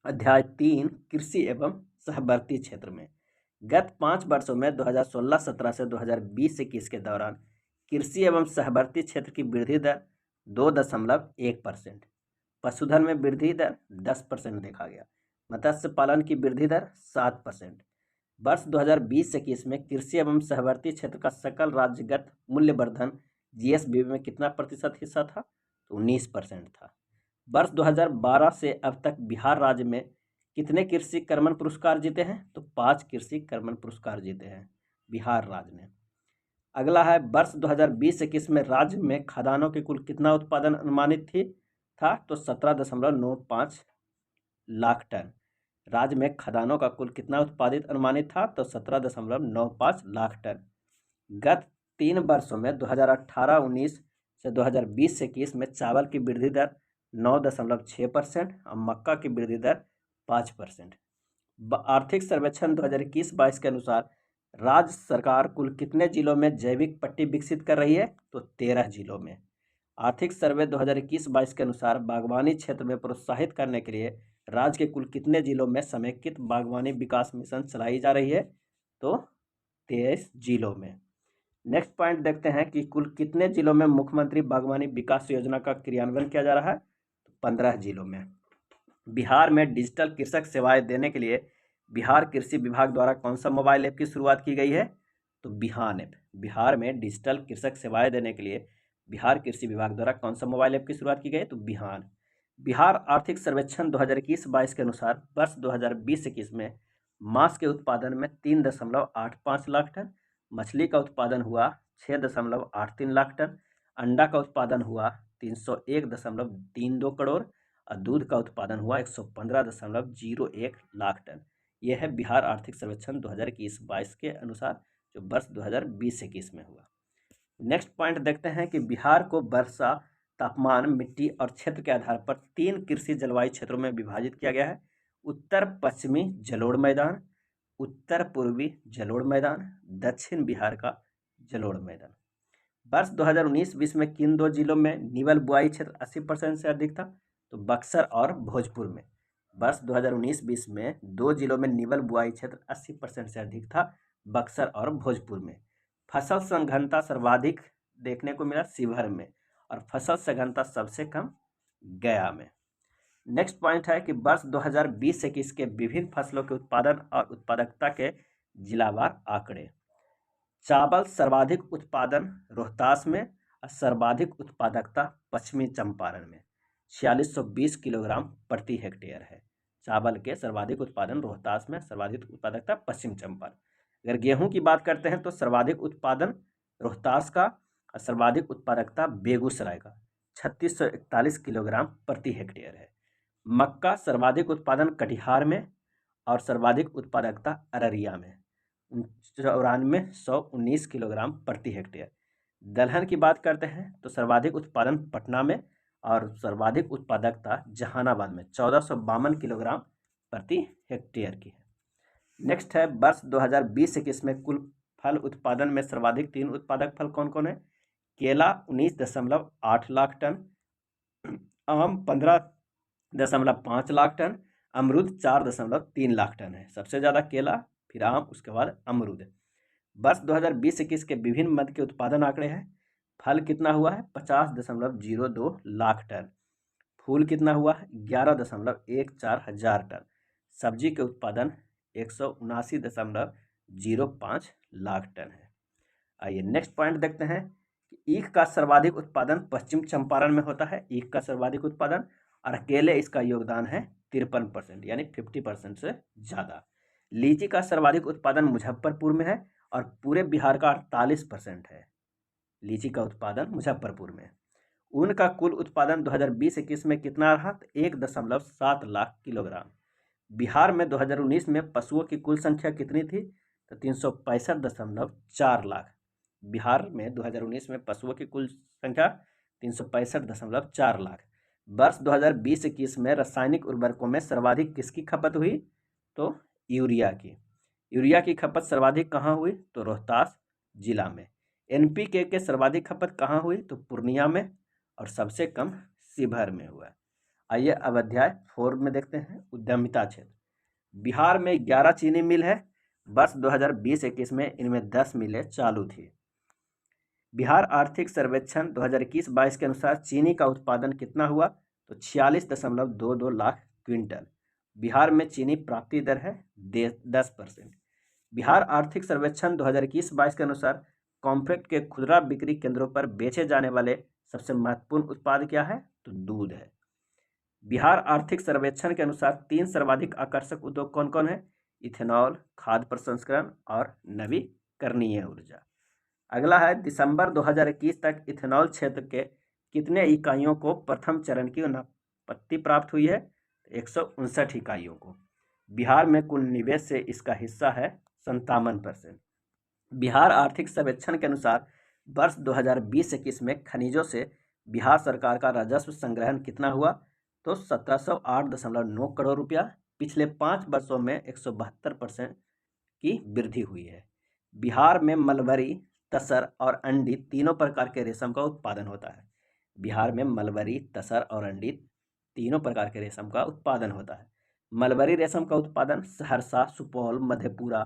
[SPEAKER 1] अध्याय 3 कृषि एवं सहवर्ती क्षेत्र में। गत 5 वर्षों में 2016-17 से 2020-21 के दौरान कृषि एवं सहवर्ती क्षेत्र की वृद्धि दर 2.1%, पशुधन में वृद्धि दर 10% देखा गया, मत्स्य पालन की वृद्धि दर 7%। वर्ष 2020-21 में कृषि एवं सहवर्ती क्षेत्र का सकल राज्यगत मूल्यवर्धन जीएसबी में कितना प्रतिशत हिस्सा था? तो 19% था। वर्ष 2012 से अब तक बिहार राज्य में कितने कृषि कर्मण पुरस्कार जीते हैं? तो 5 कृषि कर्मण पुरस्कार जीते हैं बिहार राज्य ने। अगला है वर्ष 2020-21 में राज्य में खदानों के कुल कितना उत्पादन अनुमानित था? तो 17.95 लाख टन। राज्य में खदानों का कुल कितना उत्पादित अनुमानित था? तो 17.95 लाख टन। गत 3 वर्षों में 2018-19 से 2020-21 में चावल की वृद्धि दर 9.6% और मक्का की वृद्धि दर 5%। आर्थिक सर्वेक्षण 2021-22 के अनुसार राज्य सरकार कुल कितने जिलों में जैविक पट्टी विकसित कर रही है? तो 13 जिलों में। आर्थिक सर्वे 2021-22 के अनुसार बागवानी क्षेत्र में प्रोत्साहित करने के लिए राज्य के कुल कितने जिलों में समेकित बागवानी विकास मिशन चलाई जा रही है? तो 23 जिलों में। नेक्स्ट पॉइंट देखते हैं कि कुल कितने जिलों में मुख्यमंत्री बागवानी विकास योजना का क्रियान्वयन किया जा रहा है? तो 15 जिलों में। बिहार में डिजिटल कृषक सेवाएं देने के लिए बिहार कृषि विभाग द्वारा कौन सा मोबाइल ऐप की शुरुआत की गई है? तो बिहान ऐप। बिहार में डिजिटल कृषक सेवाएं देने के लिए बिहार कृषि विभाग द्वारा कौन सा मोबाइल ऐप की शुरुआत की गई? तो बिहान। बिहार आर्थिक सर्वेक्षण 2021-22 के अनुसार वर्ष 2020-21 में मांस के उत्पादन में 3.85 लाख टन, मछली का उत्पादन हुआ 6.83 लाख टन, अंडा का उत्पादन हुआ 301.32 करोड़ और दूध का उत्पादन हुआ 115.01 लाख टन। यह है बिहार आर्थिक सर्वेक्षण 2021-22 के अनुसार जो वर्ष 2020-21 में हुआ। नेक्स्ट पॉइंट देखते हैं कि बिहार को वर्षा, तापमान, मिट्टी और क्षेत्र के आधार पर 3 कृषि जलवायु क्षेत्रों में विभाजित किया गया है। उत्तर पश्चिमी जलोढ़ मैदान, उत्तर पूर्वी जलोढ़ मैदान, दक्षिण बिहार का जलोढ़ मैदान। वर्ष 2019-20 में किन 2 जिलों में निवल बुआई क्षेत्र 80% से अधिक था? तो बक्सर और भोजपुर में। वर्ष 2019-20 में 2 जिलों में निवल बुआई क्षेत्र 80% से अधिक था, बक्सर और भोजपुर में। फसल सघनता सर्वाधिक देखने को मिला शिवहर में और फसल सघनता सबसे कम गया में। नेक्स्ट पॉइंट है कि वर्ष 2020-21 के विभिन्न फसलों के उत्पादन और उत्पादकता के जिलावार आंकड़े। चावल सर्वाधिक उत्पादन रोहतास में और सर्वाधिक उत्पादकता पश्चिमी चंपारण में 4620 किलोग्राम प्रति हेक्टेयर है। चावल के सर्वाधिक उत्पादन रोहतास में, सर्वाधिक उत्पादकता पश्चिम चंपारण। अगर गेहूं की बात करते हैं तो सर्वाधिक उत्पादन रोहतास का और सर्वाधिक उत्पादकता बेगूसराय का 3641 किलोग्राम प्रति हेक्टेयर है। मक्का सर्वाधिक उत्पादन कटिहार में और सर्वाधिक उत्पादकता अररिया में 9419 किलोग्राम प्रति हेक्टेयर। दलहन की बात करते हैं तो सर्वाधिक उत्पादन पटना में और सर्वाधिक उत्पादकता जहानाबाद में 1452 किलोग्राम प्रति हेक्टेयर की है। नेक्स्ट है वर्ष 2020-21 में कुल फल उत्पादन में सर्वाधिक 3 उत्पादक फल कौन कौन है? केला 19.8 लाख टन, आम 15.5 लाख टन, अमरूद 4.3 लाख टन है। सबसे ज़्यादा केला, फिर आम, उसके बाद अमरूद। वर्ष 2020-21 के विभिन्न मद के उत्पादन आंकड़े हैं। फल कितना हुआ है? 50.02 लाख टन। फूल कितना हुआ है? 11.14 हजार टन। सब्जी के उत्पादन 179.05 लाख टन है। आइए नेक्स्ट पॉइंट देखते हैं कि ईख का सर्वाधिक उत्पादन पश्चिम चंपारण में होता है। ईख का सर्वाधिक उत्पादन, और अकेले इसका योगदान है 53%, यानी 50% से ज़्यादा। लीची का सर्वाधिक उत्पादन मुजफ्फरपुर में है और पूरे बिहार का 48% है। लीची का उत्पादन मुजफ्फरपुर में। ऊन का कुल उत्पादन 2020-21 में कितना रहा? 1.7 लाख किलोग्राम। बिहार में 2019 में पशुओं की कुल संख्या कितनी थी? तो 365.4 लाख। बिहार में 2019 में पशुओं की कुल संख्या 365.4 लाख। वर्ष 2020-21 में रासायनिक उर्वरकों में सर्वाधिक किसकी खपत हुई? तो यूरिया की। यूरिया की खपत सर्वाधिक कहाँ हुई? तो रोहतास जिला में। एनपीके के सर्वाधिक खपत कहाँ हुई? तो पूर्णिया में, और सबसे कम शिवहर में हुआ। आइए अब अध्याय 4 में देखते हैं, उद्यमिता क्षेत्र। बिहार में 11 चीनी मिल है। वर्ष 2020-21 में इनमें 10 मिलें चालू थी। बिहार आर्थिक सर्वेक्षण 2021-22 के अनुसार चीनी का उत्पादन कितना हुआ? तो 46.22 लाख क्विंटल। बिहार में चीनी प्राप्ति दर है 10%। बिहार आर्थिक सर्वेक्षण 2021-22 के अनुसार कॉम्फेक्ट के खुदरा बिक्री केंद्रों पर बेचे जाने वाले सबसे महत्वपूर्ण उत्पाद क्या है? तो दूध है। बिहार आर्थिक सर्वेक्षण के अनुसार 3 सर्वाधिक आकर्षक उद्योग कौन कौन है? इथेनॉल, खाद्य प्रसंस्करण और नवीकरणीय ऊर्जा। अगला है दिसंबर 2021 तक इथेनॉल क्षेत्र के कितने इकाइयों को प्रथम चरण की अनापत्ति प्राप्त हुई है? 159 इकाइयों को। बिहार में कुल निवेश से इसका हिस्सा है 57%। बिहार आर्थिक सर्वेक्षण के अनुसार वर्ष 2020-21 में खनिजों से बिहार सरकार का राजस्व संग्रहण कितना हुआ? तो 1708.9 करोड़ रुपया। पिछले 5 वर्षों में 172% की वृद्धि हुई है। बिहार में मलबरी, तसर और अंडी तीनों प्रकार के रेशम का उत्पादन होता है। बिहार में मलबरी, तसर और अंडी तीनों प्रकार के रेशम का उत्पादन होता है। मलबरी रेशम का उत्पादन सहरसा, सुपौल, मधेपुरा,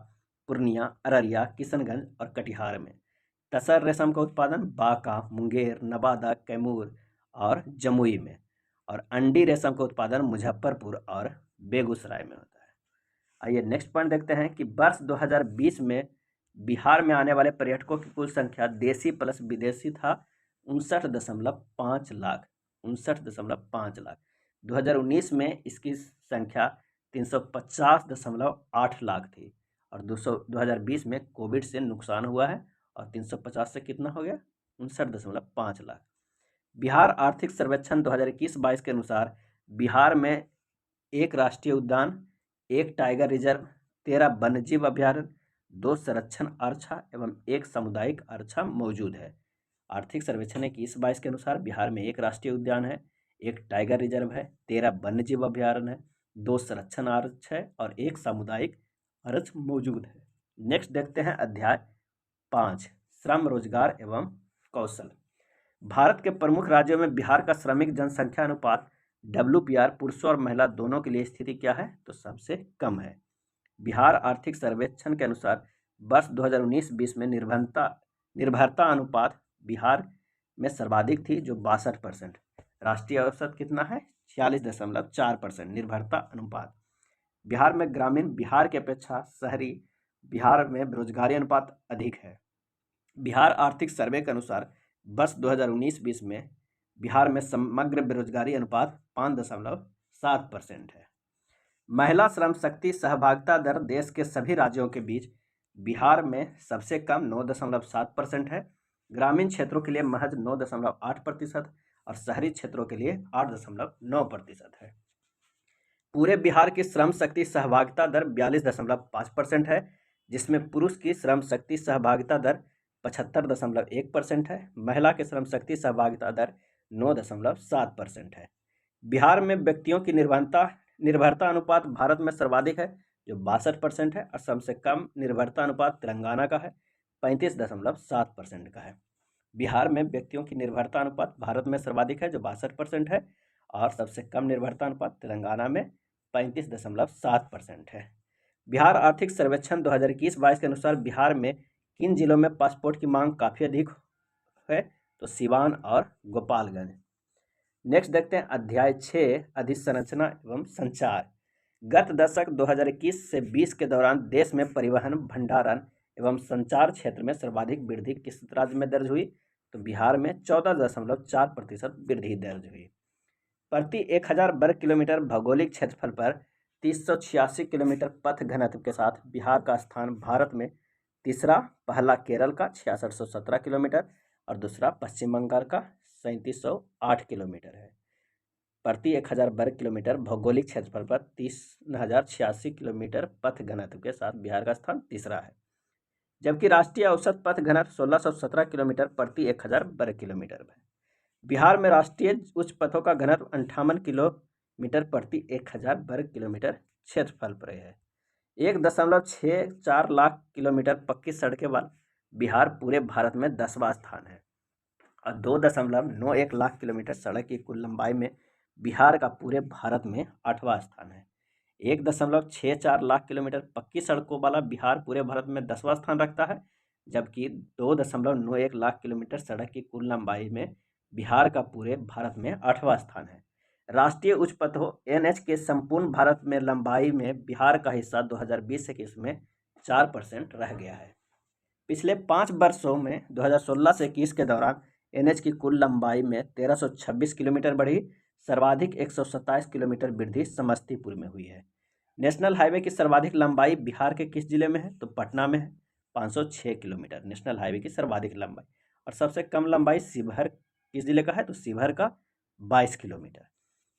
[SPEAKER 1] पूर्णिया, अररिया, किशनगंज और कटिहार में। तसर रेशम का उत्पादन बांका, मुंगेर, नवादा, कैमूर और जमुई में। और अंडी रेशम का उत्पादन मुजफ्फरपुर और बेगूसराय में होता है। आइए नेक्स्ट पॉइंट देखते हैं कि वर्ष 2020 में बिहार में आने वाले पर्यटकों की कुल संख्या देसी प्लस विदेशी था 59.5 लाख। 59.5 लाख। 2019 में इसकी संख्या 350.8 लाख थी, और 2020 में कोविड से नुकसान हुआ है और 350 से कितना हो गया? 59.5 लाख। बिहार आर्थिक सर्वेक्षण 2021-22 के अनुसार बिहार में 1 राष्ट्रीय उद्यान, 1 टाइगर रिजर्व, 13 वन्यजीव अभ्यारण्य, 2 संरक्षण आरक्षा एवं 1 सामुदायिक आरक्षा मौजूद है। आर्थिक सर्वेक्षण 21-22 के अनुसार बिहार में 1 राष्ट्रीय उद्यान है, 1 टाइगर रिजर्व है, 13 वन्यजीव अभ्यारण्य है, 2 संरक्षण आरक्ष है और 1 सामुदायिक आरक्ष मौजूद है। नेक्स्ट देखते हैं अध्याय 5, श्रम, रोजगार एवं कौशल। भारत के प्रमुख राज्यों में बिहार का श्रमिक जनसंख्या अनुपात WPR पुरुषों और महिला दोनों के लिए स्थिति क्या है? तो सबसे कम है। बिहार आर्थिक सर्वेक्षण के अनुसार वर्ष 2019-20 में निर्भरता अनुपात बिहार में सर्वाधिक थी, जो 62%। राष्ट्रीय औसत कितना है? 46.4% निर्भरता अनुपात। बिहार में ग्रामीण बिहार की अपेक्षा शहरी बिहार में बेरोजगारी अनुपात अधिक है। बिहार आर्थिक सर्वे के अनुसार वर्ष 2019-20 में बिहार में समग्र बेरोजगारी अनुपात 5.7% है। महिला श्रम शक्ति सहभागिता दर देश के सभी राज्यों के बीच बिहार में सबसे कम 9.7% है। ग्रामीण क्षेत्रों के लिए महज 9.8% और शहरी क्षेत्रों के लिए 8.9% है। पूरे बिहार की श्रम शक्ति सहभागिता दर 42.5% है, जिसमें पुरुष की श्रम शक्ति सहभागिता दर 75.1% है। महिला की श्रम शक्ति सहभागिता दर 9.7% है। बिहार में व्यक्तियों की निर्भरता निर्भरता अनुपात भारत में सर्वाधिक है जो 62% है, और सबसे कम निर्भरता अनुपात तेलंगाना का है 35.7% का है। बिहार में व्यक्तियों की निर्भरता अनुपात भारत में सर्वाधिक है जो 62% है, और सबसे कम निर्भरता अनुपात तेलंगाना में 35.7% है। बिहार आर्थिक सर्वेक्षण 2021-22 के अनुसार बिहार में किन जिलों में पासपोर्ट की मांग काफ़ी अधिक है? तो सिवान और गोपालगंज। नेक्स्ट देखते हैं अध्याय 6 अधिसंरचना एवं संचार। गत दशक 2021 से 20 के दौरान देश में परिवहन, भंडारण एवं संचार क्षेत्र में सर्वाधिक वृद्धि किस राज्य में दर्ज हुई? तो बिहार में 14.4% वृद्धि दर्ज हुई। प्रति 1000 वर्ग किलोमीटर भौगोलिक क्षेत्रफल पर 386 किलोमीटर पथ घनत्व के साथ बिहार का स्थान भारत में तीसरा, पहला केरल का 6617 किलोमीटर और दूसरा पश्चिम बंगाल का 3708 किलोमीटर है। प्रति 1000 वर्ग किलोमीटर भौगोलिक क्षेत्रफल पर 3086 किलोमीटर पथ घनत्व के साथ बिहार का स्थान तीसरा है, जबकि राष्ट्रीय औसत पथ घनत्व 1617 किलोमीटर प्रति 1000 वर्ग किलोमीटर है। बिहार में राष्ट्रीय उच्च पथों का घनत्व 58 किलोमीटर प्रति 1000 वर्ग किलोमीटर क्षेत्रफल पर है। 1.64 लाख किलोमीटर पक्की सड़कें वाला बिहार पूरे भारत में 10वां स्थान है, और 2.91 लाख किलोमीटर सड़क की कुल लंबाई में बिहार का पूरे भारत में 8वां स्थान है। 1.64 लाख किलोमीटर पक्की सड़कों वाला बिहार पूरे भारत में 10वां स्थान रखता है, जबकि 2.91 लाख किलोमीटर सड़क की कुल लंबाई में बिहार का पूरे भारत में 8वां स्थान है। राष्ट्रीय उच्च पथों NH के संपूर्ण भारत में लंबाई में बिहार का हिस्सा 2020-21 में 4% रह गया है। पिछले 5 वर्षों में 2016 से 21 के दौरान NH की कुल लंबाई में 1326 किलोमीटर बढ़ी। सर्वाधिक 127 किलोमीटर वृद्धि समस्तीपुर में हुई है। नेशनल हाईवे की सर्वाधिक लंबाई बिहार के किस जिले में है? तो पटना में है, 506 किलोमीटर नेशनल हाईवे की सर्वाधिक लंबाई। और सबसे कम लंबाई शिवहर किस जिले का है? तो शिवहर का 22 किलोमीटर।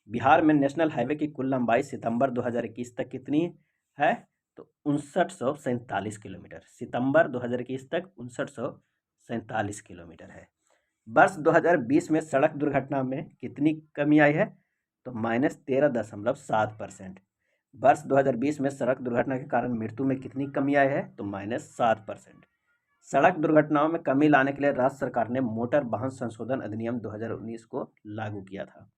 [SPEAKER 1] बिहार में नेशनल हाईवे की कुल लंबाई सितंबर 2021 तक कितनी है? तो 5947 किलोमीटर। सितंबर 2021 तक 5947 किलोमीटर है। वर्ष 2020 में सड़क दुर्घटना में कितनी कमी आई है? तो -13.7%। वर्ष 2020 में सड़क दुर्घटना के कारण मृत्यु में कितनी कमी आई है? तो -7%। सड़क दुर्घटनाओं में कमी लाने के लिए राज्य सरकार ने मोटर वाहन संशोधन अधिनियम 2019 को लागू किया था।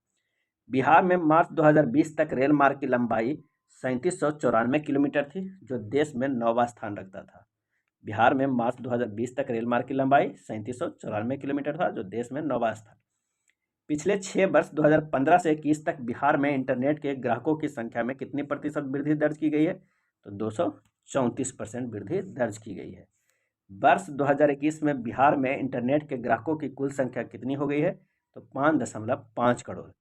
[SPEAKER 1] बिहार में मार्च 2020 तक रेल मार्ग की लंबाई 3794 किलोमीटर थी, जो देश में 9वां स्थान रखता था। बिहार में मार्च 2020 तक रेल मार्ग की लंबाई 3794 किलोमीटर था, जो देश में 9वां स्थान। पिछले 6 वर्ष 2015 से 21 तक बिहार में इंटरनेट के ग्राहकों की संख्या में कितनी प्रतिशत वृद्धि दर्ज की गई है? तो 234% वृद्धि दर्ज की गई है। वर्ष 2021 में बिहार में इंटरनेट के ग्राहकों की कुल संख्या कितनी हो गई है? तो 5.5 करोड़।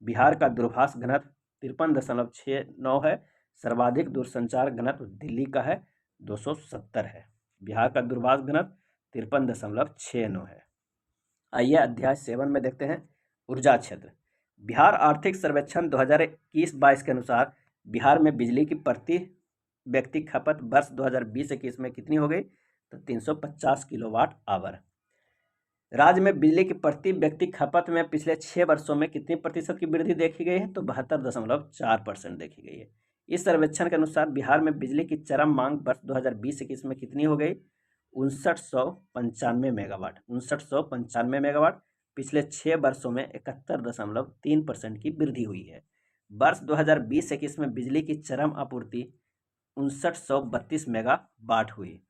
[SPEAKER 1] बिहार का दूरभाष घनत्व 53.69 है। सर्वाधिक दूरसंचार घनत्व दिल्ली का है, 270 है। बिहार का दूरभाष घनत्व 53.69 है। आइए अध्याय 7 में देखते हैं ऊर्जा क्षेत्र। बिहार आर्थिक सर्वेक्षण 2021-22 के अनुसार बिहार में बिजली की प्रति व्यक्ति खपत वर्ष 2020-21 में कितनी हो गई? तो 350 किलोवाट आवर। राज्य में बिजली की प्रति व्यक्ति खपत में पिछले 6 वर्षों में कितनी प्रतिशत की वृद्धि देखी गई है? तो 72.4% देखी गई है। इस सर्वेक्षण के अनुसार बिहार में बिजली की चरम मांग वर्ष 2020-21 में कितनी हो गई? 5995 मेगावाट। 5995 मेगावाट। पिछले 6 वर्षों में 71.3% की वृद्धि हुई है। वर्ष 2020-21 में बिजली की चरम आपूर्ति 5932 मेगावाट हुई।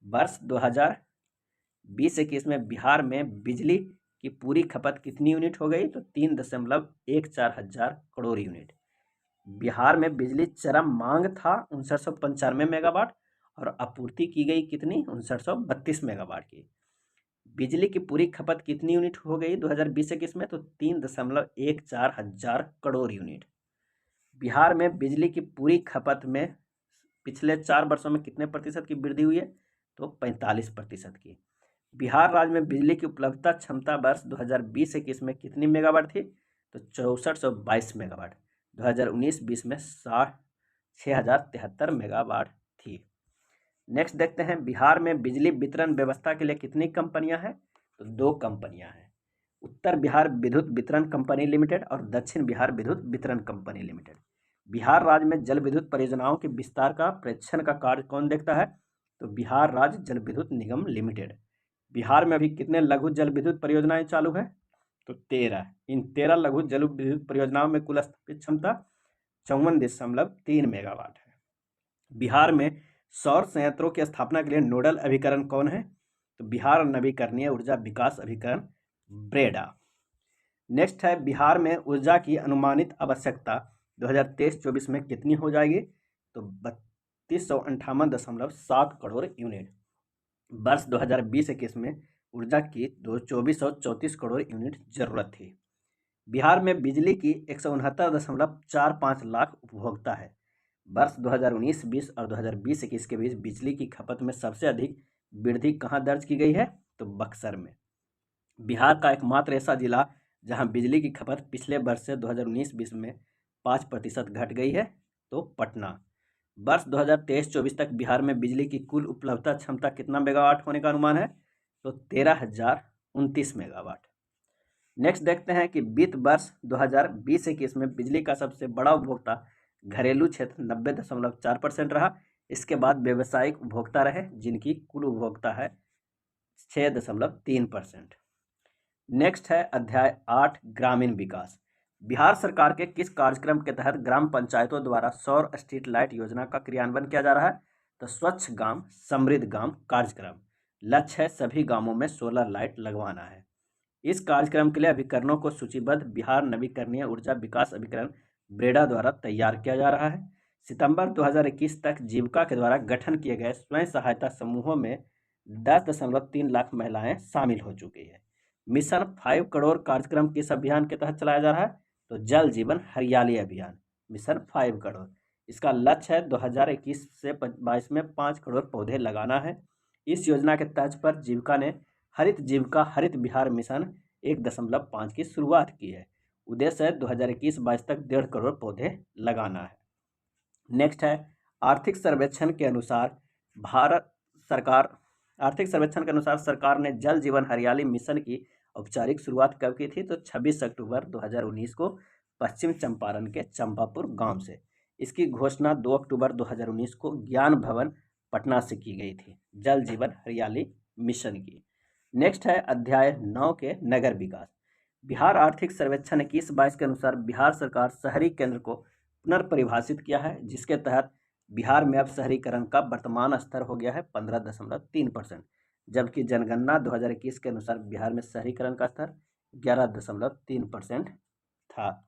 [SPEAKER 1] वर्ष 2020-21 में बिहार में बिजली की पूरी खपत कितनी यूनिट हो गई? तो 3.14 हजार करोड़ यूनिट। बिहार में बिजली चरम मांग था 5995 मेगावाट और आपूर्ति की गई कितनी? 5932 मेगावाट की। बिजली की पूरी खपत कितनी यूनिट हो गई 2020-21 में? तो 3.14 हजार करोड़ यूनिट। बिहार में बिजली की पूरी खपत में पिछले 4 वर्षों में कितने प्रतिशत की वृद्धि हुई है? तो 45% की। बिहार राज्य में बिजली की उपलब्धता क्षमता वर्ष 2020-21 में कितनी मेगावाट थी? तो 6422 मेगावाट। 2019-20 में 6073 मेगावाट थी। नेक्स्ट देखते हैं बिहार में बिजली वितरण व्यवस्था के लिए कितनी कंपनियां हैं? तो 2 कंपनियां हैं, उत्तर बिहार विद्युत वितरण कंपनी लिमिटेड और दक्षिण बिहार विद्युत वितरण कंपनी लिमिटेड। बिहार राज्य में जल विद्युत परियोजनाओं के विस्तार का प्रेक्षण का कार्य कौन देखता है? तो बिहार राज्य जल विद्युत निगम लिमिटेड। बिहार में अभी कितने लघु जल विद्युत परियोजनाएं चालू है? तो 13। इन 13 लघु जल विद्युत परियोजनाओं में कुल स्थापित क्षमता 54.3 मेगावाट है। बिहार में सौर संयंत्रों की स्थापना के लिए नोडल अभिकरण कौन है? तो बिहार नवीकरणीय ऊर्जा विकास अभिकरण ब्रेडा। नेक्स्ट है, बिहार में ऊर्जा की अनुमानित आवश्यकता 2023-24 में कितनी हो जाएगी? तो 3258.7 करोड़ यूनिट। वर्ष 2020-21 में ऊर्जा की 2434 करोड़ यूनिट जरूरत थी। बिहार में बिजली की 169.45 लाख उपभोक्ता है। वर्ष 2019-20 और 2020-21 के बीच बिजली की खपत में सबसे अधिक वृद्धि कहाँ दर्ज की गई है? तो बक्सर में। बिहार का एकमात्र ऐसा जिला जहां बिजली की खपत पिछले वर्ष से 2019-20 में 5% घट गई है, तो पटना। वर्ष 2023-24 तक बिहार में बिजली की कुल उपलब्धता क्षमता कितना मेगावाट होने का अनुमान है? तो 13,029 मेगावाट। नेक्स्ट देखते हैं कि वित्त वर्ष 2020-21 में बिजली का सबसे बड़ा उपभोक्ता घरेलू क्षेत्र 90.4% रहा। इसके बाद व्यावसायिक उपभोक्ता रहे, जिनकी कुल उपभोक्ता है 6.3%। नेक्स्ट है अध्याय 8 ग्रामीण विकास। बिहार सरकार के किस कार्यक्रम के तहत ग्राम पंचायतों द्वारा सौर स्ट्रीट लाइट योजना का क्रियान्वयन किया जा रहा है? तो स्वच्छ गांव समृद्ध गांव कार्यक्रम। लक्ष्य है सभी गांवों में सोलर लाइट लगवाना है। इस कार्यक्रम के लिए अभिकरणों को सूचीबद्ध बिहार नवीकरणीय ऊर्जा विकास अभिकरण ब्रेडा द्वारा तैयार किया जा रहा है। सितंबर 2021 तक जीविका के द्वारा गठन किए गए स्वयं सहायता समूहों में 10.3 लाख महिलाएं शामिल हो चुकी है। मिशन 5 करोड़ कार्यक्रम किस अभियान के तहत चलाया जा रहा है? तो जल जीवन हरियाली अभियान, मिशन 5 करोड़। इसका लक्ष्य है 2021 से 22 में 5 करोड़ पौधे लगाना है। इस योजना के तर्ज पर जीविका ने हरित जीविका हरित बिहार मिशन 1.5 की शुरुआत की है। उद्देश्य है 2021-22 तक 1.5 करोड़ पौधे लगाना है। नेक्स्ट है, आर्थिक सर्वेक्षण के अनुसार सरकार ने जल जीवन हरियाली मिशन की औपचारिक शुरुआत कब की थी? तो 26 अक्टूबर 2019 को पश्चिम चंपारण के चंपापुर गांव से। इसकी घोषणा 2 अक्टूबर 2019 को ज्ञान भवन पटना से की गई थी, जल जीवन हरियाली मिशन की। नेक्स्ट है अध्याय 9 के नगर विकास। बिहार आर्थिक सर्वेक्षण 21-22 के अनुसार बिहार सरकार शहरी केंद्र को पुनर्परिभाषित किया है, जिसके तहत बिहार में अब शहरीकरण का वर्तमान स्तर हो गया है 15.3%, जबकि जनगणना 2021 के अनुसार बिहार में शहरीकरण का स्तर 11.3% था।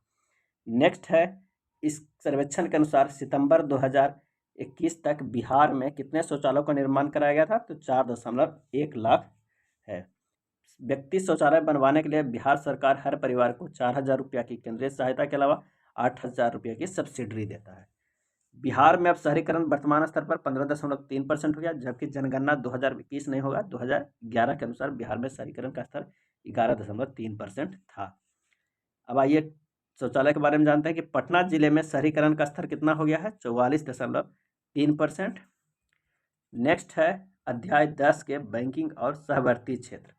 [SPEAKER 1] नेक्स्ट है, इस सर्वेक्षण के अनुसार सितंबर 2021 तक बिहार में कितने शौचालयों का निर्माण कराया गया था? तो 4.1 लाख है। व्यक्ति शौचालय बनवाने के लिए बिहार सरकार हर परिवार को 4,000 रुपया की केंद्रीय सहायता के अलावा 8,000 रुपये की सब्सिडी देता है। बिहार में अब शहरीकरण वर्तमान स्तर पर 15.3% हो गया, जबकि जनगणना 2021 नहीं होगा, 2011 के अनुसार बिहार में शहरीकरण का स्तर 11.3% था। अब आइए शौचालय के बारे में जानते हैं कि पटना जिले में शहरीकरण का स्तर कितना हो गया है? 44.3%। नेक्स्ट है अध्याय 10 के बैंकिंग और सहवर्ती क्षेत्र।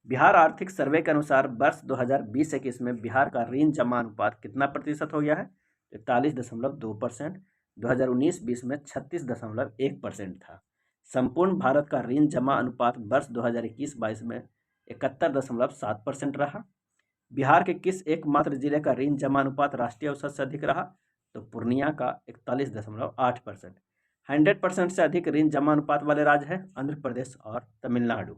[SPEAKER 1] बिहार आर्थिक सर्वे के अनुसार वर्ष 2020-21 में बिहार का ऋण जमा अनुपात कितना प्रतिशत हो गया है? 41.2%। 2019-20 में 36.1% था। संपूर्ण भारत का ऋण जमा अनुपात वर्ष 2021-22 में 71.7% रहा। बिहार के किस एकमात्र जिले का ऋण जमा अनुपात राष्ट्रीय औसत से अधिक रहा? तो पूर्णिया का 41.8%। 100% से अधिक ऋण जमा अनुपात वाले राज्य हैं आंध्र प्रदेश और तमिलनाडु।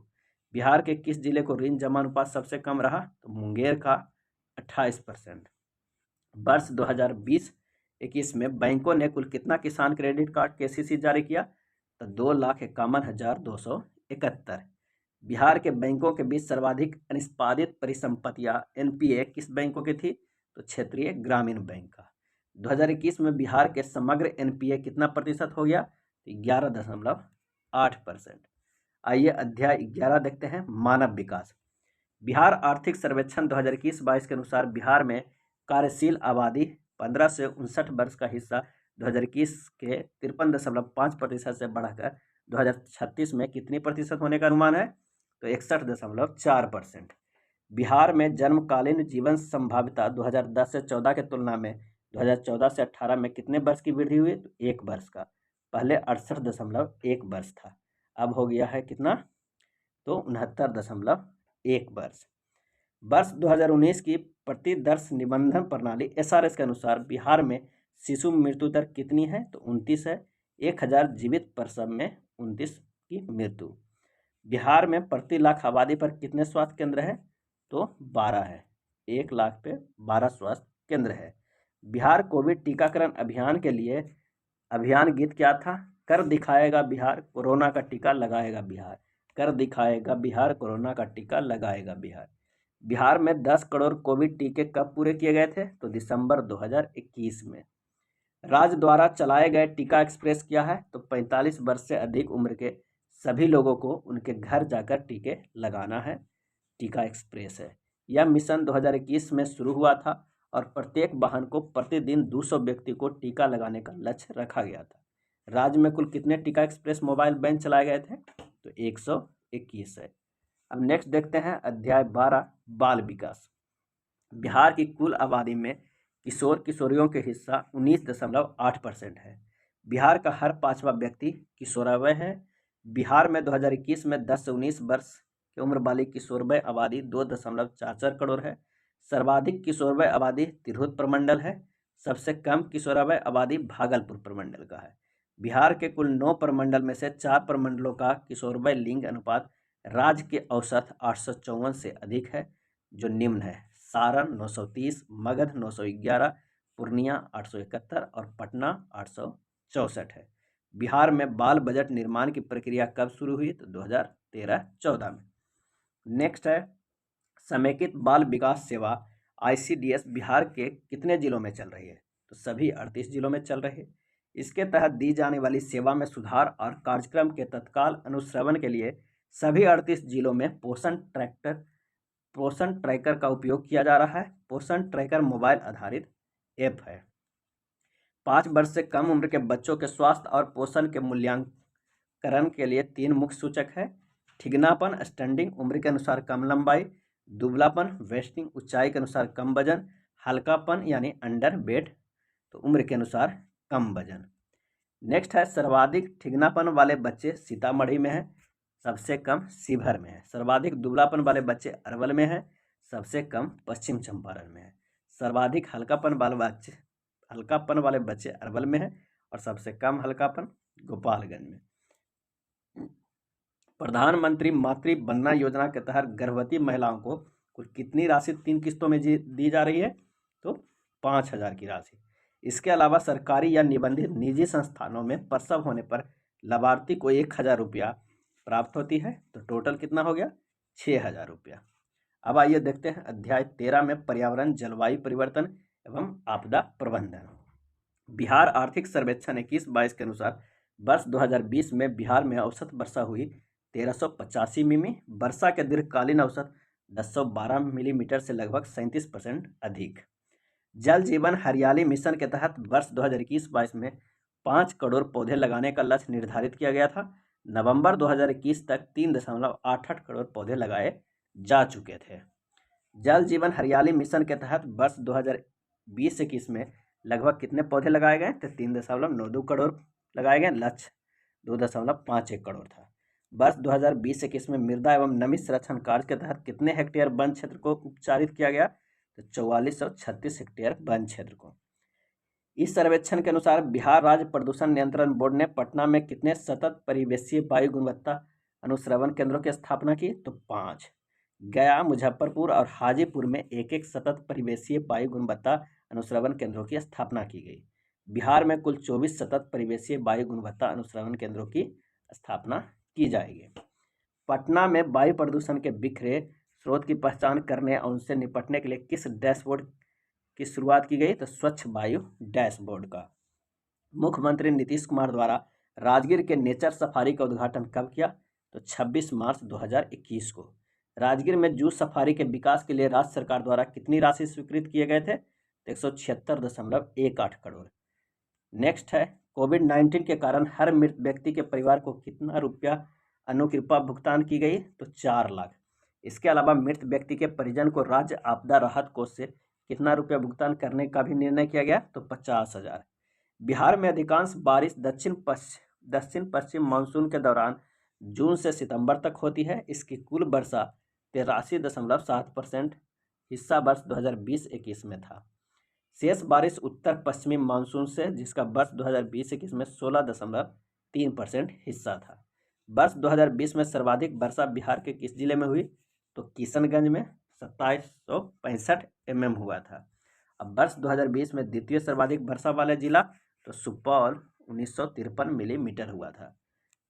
[SPEAKER 1] बिहार के किस जिले को ऋण जमा अनुपात सबसे कम रहा? तो मुंगेर का 28%। वर्ष 2020-21 में बैंकों ने कुल कितना किसान क्रेडिट कार्ड केसीसी जारी किया? तो 2,51,271। बिहार के बैंकों के बीच सर्वाधिक अनिष्पादित परिसंपत्तियां एनपीए किस बैंकों की थी? तो क्षेत्रीय ग्रामीण बैंक का। 2021 में बिहार के समग्र एनपीए कितना प्रतिशत हो गया? 11.8%। आइए अध्याय 11 देखते हैं, मानव विकास। बिहार आर्थिक सर्वेक्षण 2021-22 के अनुसार बिहार में कार्यशील आबादी 15 से 59 वर्ष का हिस्सा 2021 के 53.5% से बढ़कर 2036 में कितनी प्रतिशत होने का अनुमान है? तो 61.4%। बिहार में जन्मकालीन जीवन संभाव्यता 2010 से 14 के तुलना में 2014 से 18 में कितने वर्ष की वृद्धि हुई? तो 1 वर्ष का। पहले 68.1 वर्ष था, अब हो गया है कितना? तो 69.1 वर्ष। वर्ष 2019 की प्रतिदर्श निबंधन प्रणाली SRS के अनुसार बिहार में शिशु मृत्यु दर कितनी है? तो 29 है। 1000 जीवित प्रसव में 29 की मृत्यु। बिहार में प्रति लाख आबादी पर कितने स्वास्थ्य केंद्र है? तो 12 है। 1 लाख पे 12 स्वास्थ्य केंद्र है। बिहार कोविड टीकाकरण अभियान के लिए अभियान गीत क्या था? कर दिखाएगा बिहार, कोरोना का टीका लगाएगा बिहार। कर दिखाएगा बिहार, कोरोना का टीका लगाएगा बिहार। बिहार में 10 करोड़ कोविड टीके कब पूरे किए गए थे? तो दिसंबर 2021 में। राज्य द्वारा चलाए गए टीका एक्सप्रेस क्या है? तो 45 वर्ष से अधिक उम्र के सभी लोगों को उनके घर जाकर टीके लगाना है, टीका एक्सप्रेस है। यह मिशन 2021 में शुरू हुआ था और प्रत्येक वाहन को प्रतिदिन 200 व्यक्ति को टीका लगाने का लक्ष्य रखा गया था। राज्य में कुल कितने टीका एक्सप्रेस मोबाइल वैन चलाए गए थे? तो 121 है। अब नेक्स्ट देखते हैं अध्याय 12 बाल विकास। बिहार की कुल आबादी में किशोर किशोरियों के हिस्सा 19.8% है। बिहार का हर 5वां व्यक्ति किशोरावय है। बिहार में 2021 में 10 से 19 वर्ष की उम्र वाली किशोरवय आबादी 2.44 करोड़ है। सर्वाधिक किशोरवय आबादी तिरहुत प्रमंडल है। सबसे कम किशोरावय आबादी भागलपुर प्रमंडल का है। बिहार के कुल 9 प्रमंडल में से 4 प्रमंडलों का किशोरवय लिंग अनुपात राज्य के औसत 854 से अधिक है, जो निम्न है: सारण 930, मगध 911, पूर्णिया 871 और पटना 864 है। बिहार में बाल बजट निर्माण की प्रक्रिया कब शुरू हुई? तो 2013-14 में। नेक्स्ट है समेकित बाल विकास सेवा ICDS बिहार के कितने जिलों में चल रही है? तो सभी 38 जिलों में चल रही है। इसके तहत दी जाने वाली सेवा में सुधार और कार्यक्रम के तत्काल अनुश्रवण के लिए सभी 38 जिलों में पोषण ट्रैकर का उपयोग किया जा रहा है। पोषण ट्रैकर मोबाइल आधारित ऐप है। 5 वर्ष से कम उम्र के बच्चों के स्वास्थ्य और पोषण के मूल्यांकन के लिए 3 मुख्य सूचक है: ठिगनापन स्टैंडिंग उम्र के अनुसार कम लंबाई, दुबलापन वेस्टिंग ऊंचाई के अनुसार कम वजन, हल्कापन यानी अंडर वेट तो उम्र के अनुसार कम वजन। नेक्स्ट है सर्वाधिक ठिगनापन वाले बच्चे सीतामढ़ी में है, सबसे कम शिवहर में है। सर्वाधिक दुबलापन वाले बच्चे अरवल में है, सबसे कम पश्चिम चंपारण में है। सर्वाधिक हल्कापन वाले बच्चे अरवल में है और सबसे कम हल्कापन गोपालगंज में। प्रधानमंत्री मातृ वंदना योजना के तहत गर्भवती महिलाओं को कुल कितनी राशि 3 किस्तों में दी जा रही है? तो 5,000 की राशि। इसके अलावा सरकारी या निबंधित निजी संस्थानों में प्रसव होने पर लाभार्थी को 1,000 रुपया प्राप्त होती है, तो टोटल कितना हो गया? 6,000 रुपया। अब आइए देखते हैं अध्याय 13 में पर्यावरण, जलवायु परिवर्तन एवं आपदा प्रबंधन। बिहार आर्थिक सर्वेक्षण 21-22 के अनुसार वर्ष 2020 में बिहार में औसत वर्षा हुई 1385 मिमी। वर्षा के दीर्घकालीन औसत 1012 मिलीमीटर से लगभग 37% अधिक। जल जीवन हरियाली मिशन के तहत वर्ष 2021-22 में 5 करोड़ पौधे लगाने का लक्ष्य निर्धारित किया गया था। नवंबर 2021 तक 3.88 करोड़ पौधे लगाए जा चुके थे। जल जीवन हरियाली मिशन के तहत वर्ष 2020-21 में लगभग कितने पौधे लगाए गए? तो 3.92 करोड़ लगाए गए। लक्ष्य 2.51 करोड़ था। वर्ष 2020-21 में मृदा एवं नमी संरक्षण कार्य के तहत कितने हेक्टेयर वन क्षेत्र को उपचारित किया गया? तो 4436 हेक्टेयर वन क्षेत्र को। इस सर्वेक्षण के अनुसार बिहार राज्य प्रदूषण नियंत्रण बोर्ड ने पटना में कितने सतत परिवेशीय वायु गुणवत्ता अनुश्रवण केंद्रों की स्थापना की? तो 5। गया, मुजफ्फरपुर और हाजीपुर में एक एक सतत परिवेशीय वायु गुणवत्ता अनुश्रवण केंद्रों की स्थापना की गई। बिहार में कुल 24 सतत परिवेशीय वायु गुणवत्ता अनुश्रवण केंद्रों की स्थापना की जाएगी। पटना में वायु प्रदूषण के बिखरे स्रोत की पहचान करने और उनसे निपटने के लिए किस डैशबोर्ड की शुरुआत की गई? तो स्वच्छ वायु डैशबोर्ड का। मुख्यमंत्री नीतीश कुमार द्वारा राजगीर के नेचर सफारी का उद्घाटन कब किया? तो 26 मार्च 2021 को। राजगीर में जू सफारी के विकास के लिए राज्य सरकार द्वारा कितनी राशि स्वीकृत किए गए थे? 176.18 करोड़। नेक्स्ट है कोविड-19 के कारण हर मृत व्यक्ति के परिवार को कितना रुपया अनुकंपा भुगतान की गई? तो 4 लाख। इसके अलावा मृत व्यक्ति के परिजन को राज्य आपदा राहत कोष से कितना रुपया भुगतान करने का भी निर्णय किया गया, तो 50,000। बिहार में अधिकांश बारिश दक्षिण पश्चिम मानसून के दौरान जून से सितंबर तक होती है। इसकी कुल वर्षा 83.7% हिस्सा वर्ष 2020-21 में था। शेष बारिश उत्तर पश्चिमी मानसून से, जिसका वर्ष 2020-21 में 16.3% हिस्सा था। वर्ष 2020 में सर्वाधिक वर्षा बिहार के किस जिले में हुई, तो किशनगंज में 2765 mm हुआ था। अब वर्ष 2020 में द्वितीय सर्वाधिक वर्षा वाला जिला, तो सुपौल 1953 मिलीमीटर हुआ था।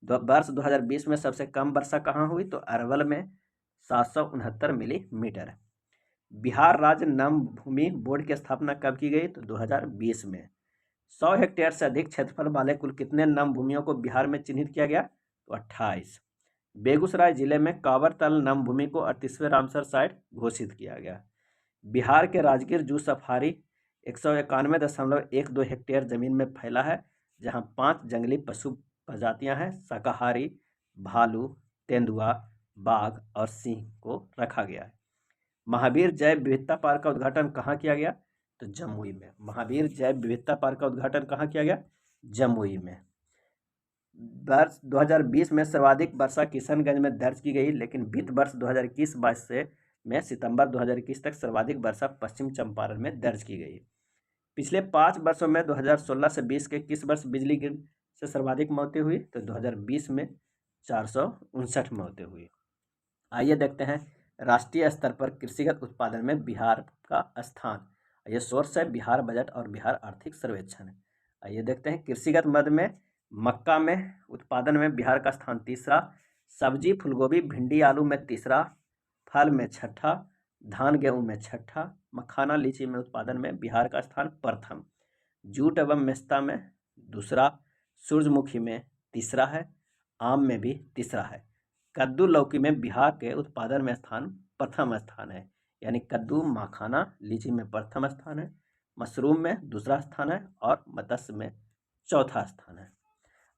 [SPEAKER 1] वर्ष 2020 में सबसे कम वर्षा कहाँ हुई, तो अरवल में 769 मिलीमीटर। बिहार राज्य नम भूमि बोर्ड की स्थापना कब की गई, तो 2020 में। 100 हेक्टेयर से अधिक क्षेत्रफल वाले कुल कितने नम भूमियों को बिहार में चिन्हित किया गया, तो 28। बेगूसराय जिले में कांवरताल नम भूमि को 38वें रामसर साइट घोषित किया गया। बिहार के राजगीर जू सफारी 191.12 हेक्टेयर जमीन में फैला है, जहां 5 जंगली पशु प्रजातियां हैं। शाकाहारी भालू, तेंदुआ, बाघ और सिंह को रखा गया है। महावीर जैव विविधता पार्क का उद्घाटन कहाँ किया गया, तो जमुई में। महावीर जैव विविधता पार्क का उद्घाटन कहाँ किया गया, जमुई में। वर्ष 2020 में सर्वाधिक वर्षा किशनगंज में दर्ज की गई, लेकिन वित्त वर्ष 2021-22 से में सितंबर 2021 तक सर्वाधिक वर्षा पश्चिम चंपारण में दर्ज की गई। पिछले 5 वर्षों में 2016 से 20 के किस वर्ष बिजली गिर से सर्वाधिक मौतें हुई, तो 2020 में 459 मौतें हुई। आइए देखते हैं राष्ट्रीय स्तर पर कृषिगत उत्पादन में बिहार का स्थान। ये सोर्स है बिहार बजट और बिहार आर्थिक सर्वेक्षण। आइए देखते हैं कृषिगत मद में मक्का में उत्पादन में बिहार का स्थान तीसरा, सब्जी फूलगोभी भिंडी आलू में तीसरा, फल में छठा, धान गेहूं में छठा, मखाना लीची में उत्पादन में बिहार का स्थान प्रथम, जूट एवं मेस्ता में दूसरा, सूरजमुखी में तीसरा है, आम में भी तीसरा है। कद्दू लौकी में बिहार के उत्पादन में प्रथम स्थान है, यानी कद्दू मखाना लीची में प्रथम स्थान है, मशरूम में दूसरा स्थान है और मत्स्य में चौथा स्थान है।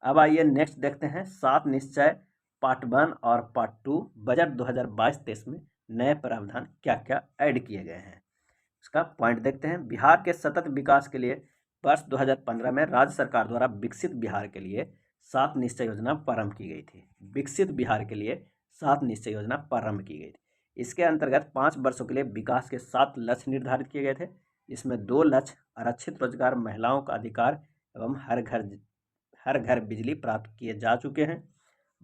[SPEAKER 1] अब आइए नेक्स्ट देखते हैं 7 निश्चय पार्ट 1 और पार्ट 2 बजट 2022-23 में नए प्रावधान क्या क्या ऐड किए गए हैं, उसका पॉइंट देखते हैं। बिहार के सतत विकास के लिए वर्ष 2015 में राज्य सरकार द्वारा विकसित बिहार के लिए 7 निश्चय योजना प्रारंभ की गई थी। विकसित बिहार के लिए 7 निश्चय योजना प्रारंभ की गई थी। इसके अंतर्गत 5 वर्षों के लिए विकास के 7 लक्ष्य निर्धारित किए गए थे, जिसमें 2 लक्ष्य आरक्षित रोजगार, महिलाओं का अधिकार एवं हर घर बिजली प्राप्त किए जा चुके हैं।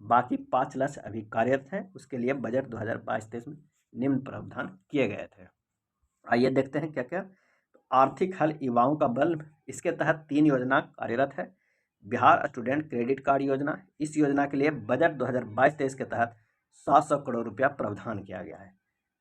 [SPEAKER 1] बाकी 5 लक्ष्य अभी कार्यरत हैं। उसके लिए बजट 2022-23 में निम्न प्रावधान किए गए थे। आइए देखते हैं क्या क्या। आर्थिक हल युवाओं का बल, इसके तहत 3 योजना कार्यरत है। बिहार स्टूडेंट क्रेडिट कार्ड योजना, इस योजना के लिए बजट 2022-23 के तहत 700 करोड़ रुपया प्रावधान किया गया है।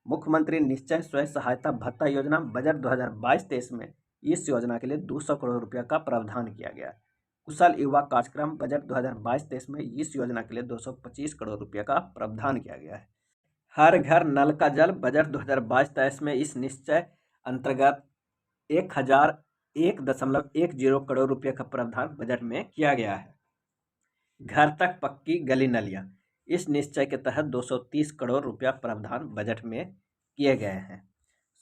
[SPEAKER 1] मुख्यमंत्री निश्चय स्वयं सहायता भत्ता योजना, बजट 2022-23 में इस योजना के लिए 200 करोड़ रुपया का प्रावधान किया गया है। कुशल युवा कार्यक्रम, बजट 2022-23 में इस योजना के लिए 225 करोड़ रुपया का प्रावधान किया गया है। हर घर नल का जल, बजट 2022-23 में इस निश्चय अंतर्गत 1001.10 करोड़ रुपये का प्रावधान बजट में किया गया है। घर तक पक्की गली नलियां, इस निश्चय के तहत 230 करोड़ रुपया प्रावधान बजट में किए गए हैं।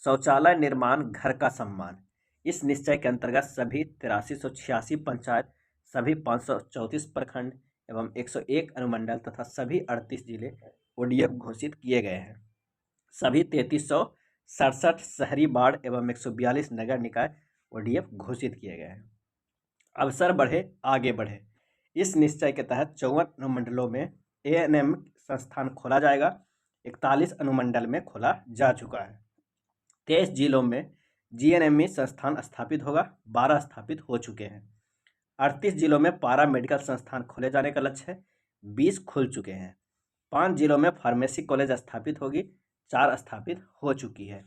[SPEAKER 1] शौचालय निर्माण, घर का सम्मान, इस निश्चय के अंतर्गत सभी 8386 पंचायत, सभी 534 प्रखंड एवं 101 अनुमंडल तथा सभी 38 जिले ओडीएफ घोषित किए गए हैं। सभी 3367 शहरी वार्ड एवं 142 नगर निकाय ओडीएफ घोषित किए गए हैं। अवसर बढ़े आगे बढ़े, इस निश्चय के तहत 54 अनुमंडलों में एएनएम संस्थान खोला जाएगा। 41 अनुमंडल में खोला जा चुका है। 23 जिलों में जीएनएमई संस्थान स्थापित होगा, 12 स्थापित हो चुके हैं। 38 जिलों में पारा मेडिकल संस्थान खोले जाने का लक्ष्य है, 20 खुल चुके हैं। 5 जिलों में फार्मेसी कॉलेज स्थापित होगी, 4 स्थापित हो चुकी है।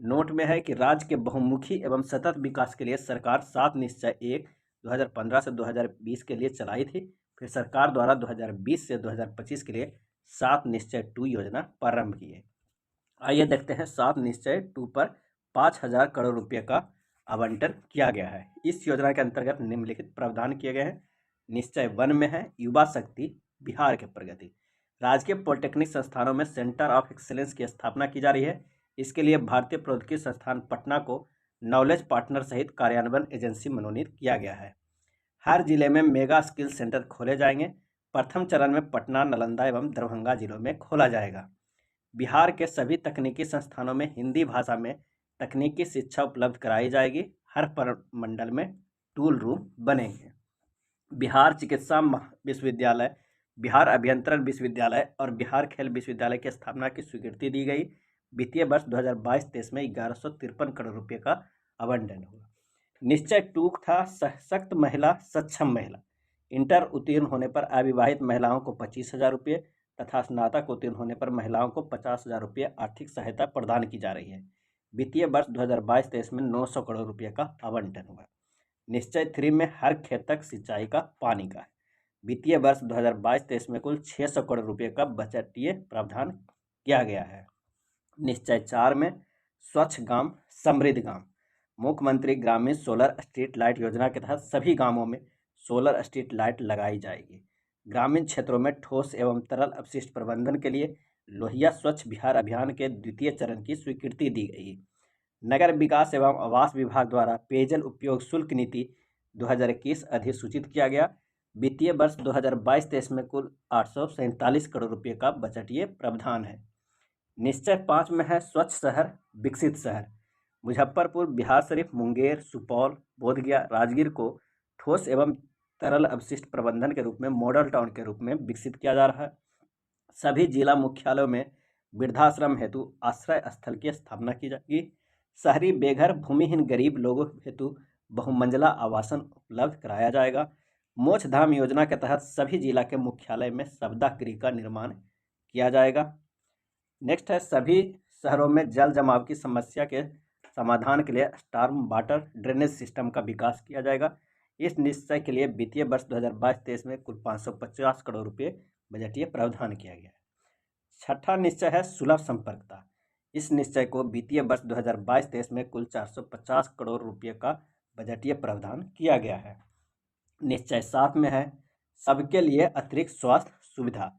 [SPEAKER 1] नोट में है कि राज्य के बहुमुखी एवं सतत विकास के लिए सरकार 7 निश्चय 1 2015 से 2020 के लिए चलाई थी। फिर सरकार द्वारा 2020 से 2025 के लिए 7 निश्चय 2 योजना प्रारंभ की है। आइए देखते हैं 7 निश्चय 2 पर 5000 करोड़ रुपये का आवंटन किया गया है। इस योजना के अंतर्गत निम्नलिखित प्रावधान किए गए हैं। निश्चय 1 में है युवा शक्ति बिहार के प्रगति, राजकीय पॉलिटेक्निक संस्थानों में सेंटर ऑफ एक्सीलेंस की स्थापना की जा रही है। इसके लिए भारतीय प्रौद्योगिकी संस्थान पटना को नॉलेज पार्टनर सहित कार्यान्वयन एजेंसी मनोनीत किया गया है। हर जिले में मेगा स्किल सेंटर खोले जाएंगे। प्रथम चरण में पटना, नालंदा एवं दरभंगा जिलों में खोला जाएगा। बिहार के सभी तकनीकी संस्थानों में हिंदी भाषा में तकनीकी शिक्षा उपलब्ध कराई जाएगी। हर प्रमंडल में टूल रूम बनेंगे। बिहार चिकित्सा विश्वविद्यालय, बिहार अभियंत्रण विश्वविद्यालय और बिहार खेल विश्वविद्यालय की स्थापना की स्वीकृति दी गई। वित्तीय वर्ष 2022-23 में 1153 करोड़ रुपये का आवंटन हुआ। निश्चय टूक था सशक्त महिला, सक्षम महिला। इंटर उत्तीर्ण होने पर अविवाहित महिलाओं को 25,000 रुपये तथा स्नातक उत्तीर्ण होने पर महिलाओं को 50,000 रुपये आर्थिक सहायता प्रदान की जा रही है। वित्तीय वर्ष 2022-23 में 900 करोड़ रुपये का आवंटन हुआ। निश्चय 3 में हर खेत तक सिंचाई का पानी का है। वित्तीय वर्ष 2022-23 में कुल 600 करोड़ रुपये का बजटीय प्रावधान किया गया है। निश्चय 4 में स्वच्छ गांव समृद्ध गांव, मुख्यमंत्री ग्रामीण सोलर स्ट्रीट लाइट योजना के तहत सभी गांवों में सोलर स्ट्रीट लाइट लगाई जाएगी। ग्रामीण क्षेत्रों में ठोस एवं तरल अपशिष्ट प्रबंधन के लिए लोहिया स्वच्छ बिहार अभियान के द्वितीय चरण की स्वीकृति दी गई। नगर विकास एवं आवास विभाग द्वारा पेयजल उपयोग शुल्क नीति 2021 अधिसूचित किया गया। वित्तीय वर्ष 2022-23 में कुल 847 करोड़ रुपये का बजटीय प्रावधान है। निश्चय 5 में है स्वच्छ शहर विकसित शहर। मुजफ्फरपुर, बिहार शरीफ, मुंगेर, सुपौल, बोधगया, राजगीर को ठोस एवं तरल अपशिष्ट प्रबंधन के रूप में मॉडल टाउन के रूप में विकसित किया जा रहा है। सभी जिला मुख्यालयों में वृद्धाश्रम हेतु आश्रय स्थल की स्थापना की जाएगी। शहरी बेघर भूमिहीन गरीब लोगों हेतु बहुमंजिला आवासन उपलब्ध कराया जाएगा। मोक्ष धाम योजना के तहत सभी जिला के मुख्यालय में सवदा गृह का निर्माण किया जाएगा। नेक्स्ट है सभी शहरों में जल जमाव की समस्या के समाधान के लिए स्टॉर्म वाटर ड्रेनेज सिस्टम का विकास किया जाएगा। इस निश्चय के लिए वित्तीय वर्ष 2022-23 में कुल 550 करोड़ रुपये बजटीय प्रावधान किया गया है। छठा निश्चय है सुलभ संपर्कता। इस निश्चय को वित्तीय वर्ष 2022-23 में कुल 450 करोड़ रुपये का बजटीय प्रावधान किया गया है। निश्चय 7 में है सबके लिए अतिरिक्त स्वास्थ्य सुविधा।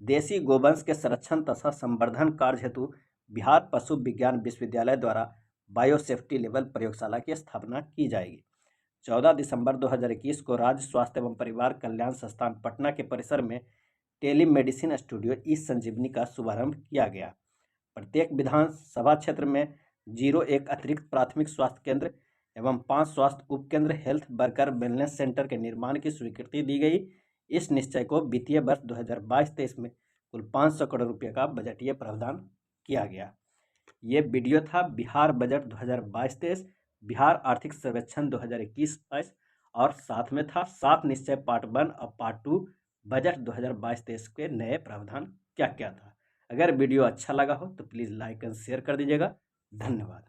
[SPEAKER 1] देसी गोवंश के संरक्षण तथा संवर्धन कार्य हेतु बिहार पशु विज्ञान विश्वविद्यालय द्वारा बायोसेफ्टी लेवल प्रयोगशाला की स्थापना की जाएगी। 14 दिसंबर 2021 को राज्य स्वास्थ्य एवं परिवार कल्याण संस्थान पटना के परिसर में टेलीमेडिसिन स्टूडियो ई संजीवनी का शुभारंभ किया गया। प्रत्येक विधानसभा क्षेत्र में 01 अतिरिक्त प्राथमिक स्वास्थ्य केंद्र एवं 5 स्वास्थ्य उपकेंद्र हेल्थ वर्कर वेलनेस सेंटर के निर्माण की स्वीकृति दी गई। इस निश्चय को वित्तीय वर्ष 2022-23 में कुल 500 करोड़ रुपये का बजटीय प्रावधान किया गया। ये वीडियो था बिहार बजट 2022-23, बिहार आर्थिक सर्वेक्षण 2021-22 और साथ में था 7 निश्चय पार्ट 1 और पार्ट 2 बजट 2022-23 के नए प्रावधान क्या क्या था। अगर वीडियो अच्छा लगा हो तो प्लीज़ लाइक एंड शेयर कर दीजिएगा। धन्यवाद।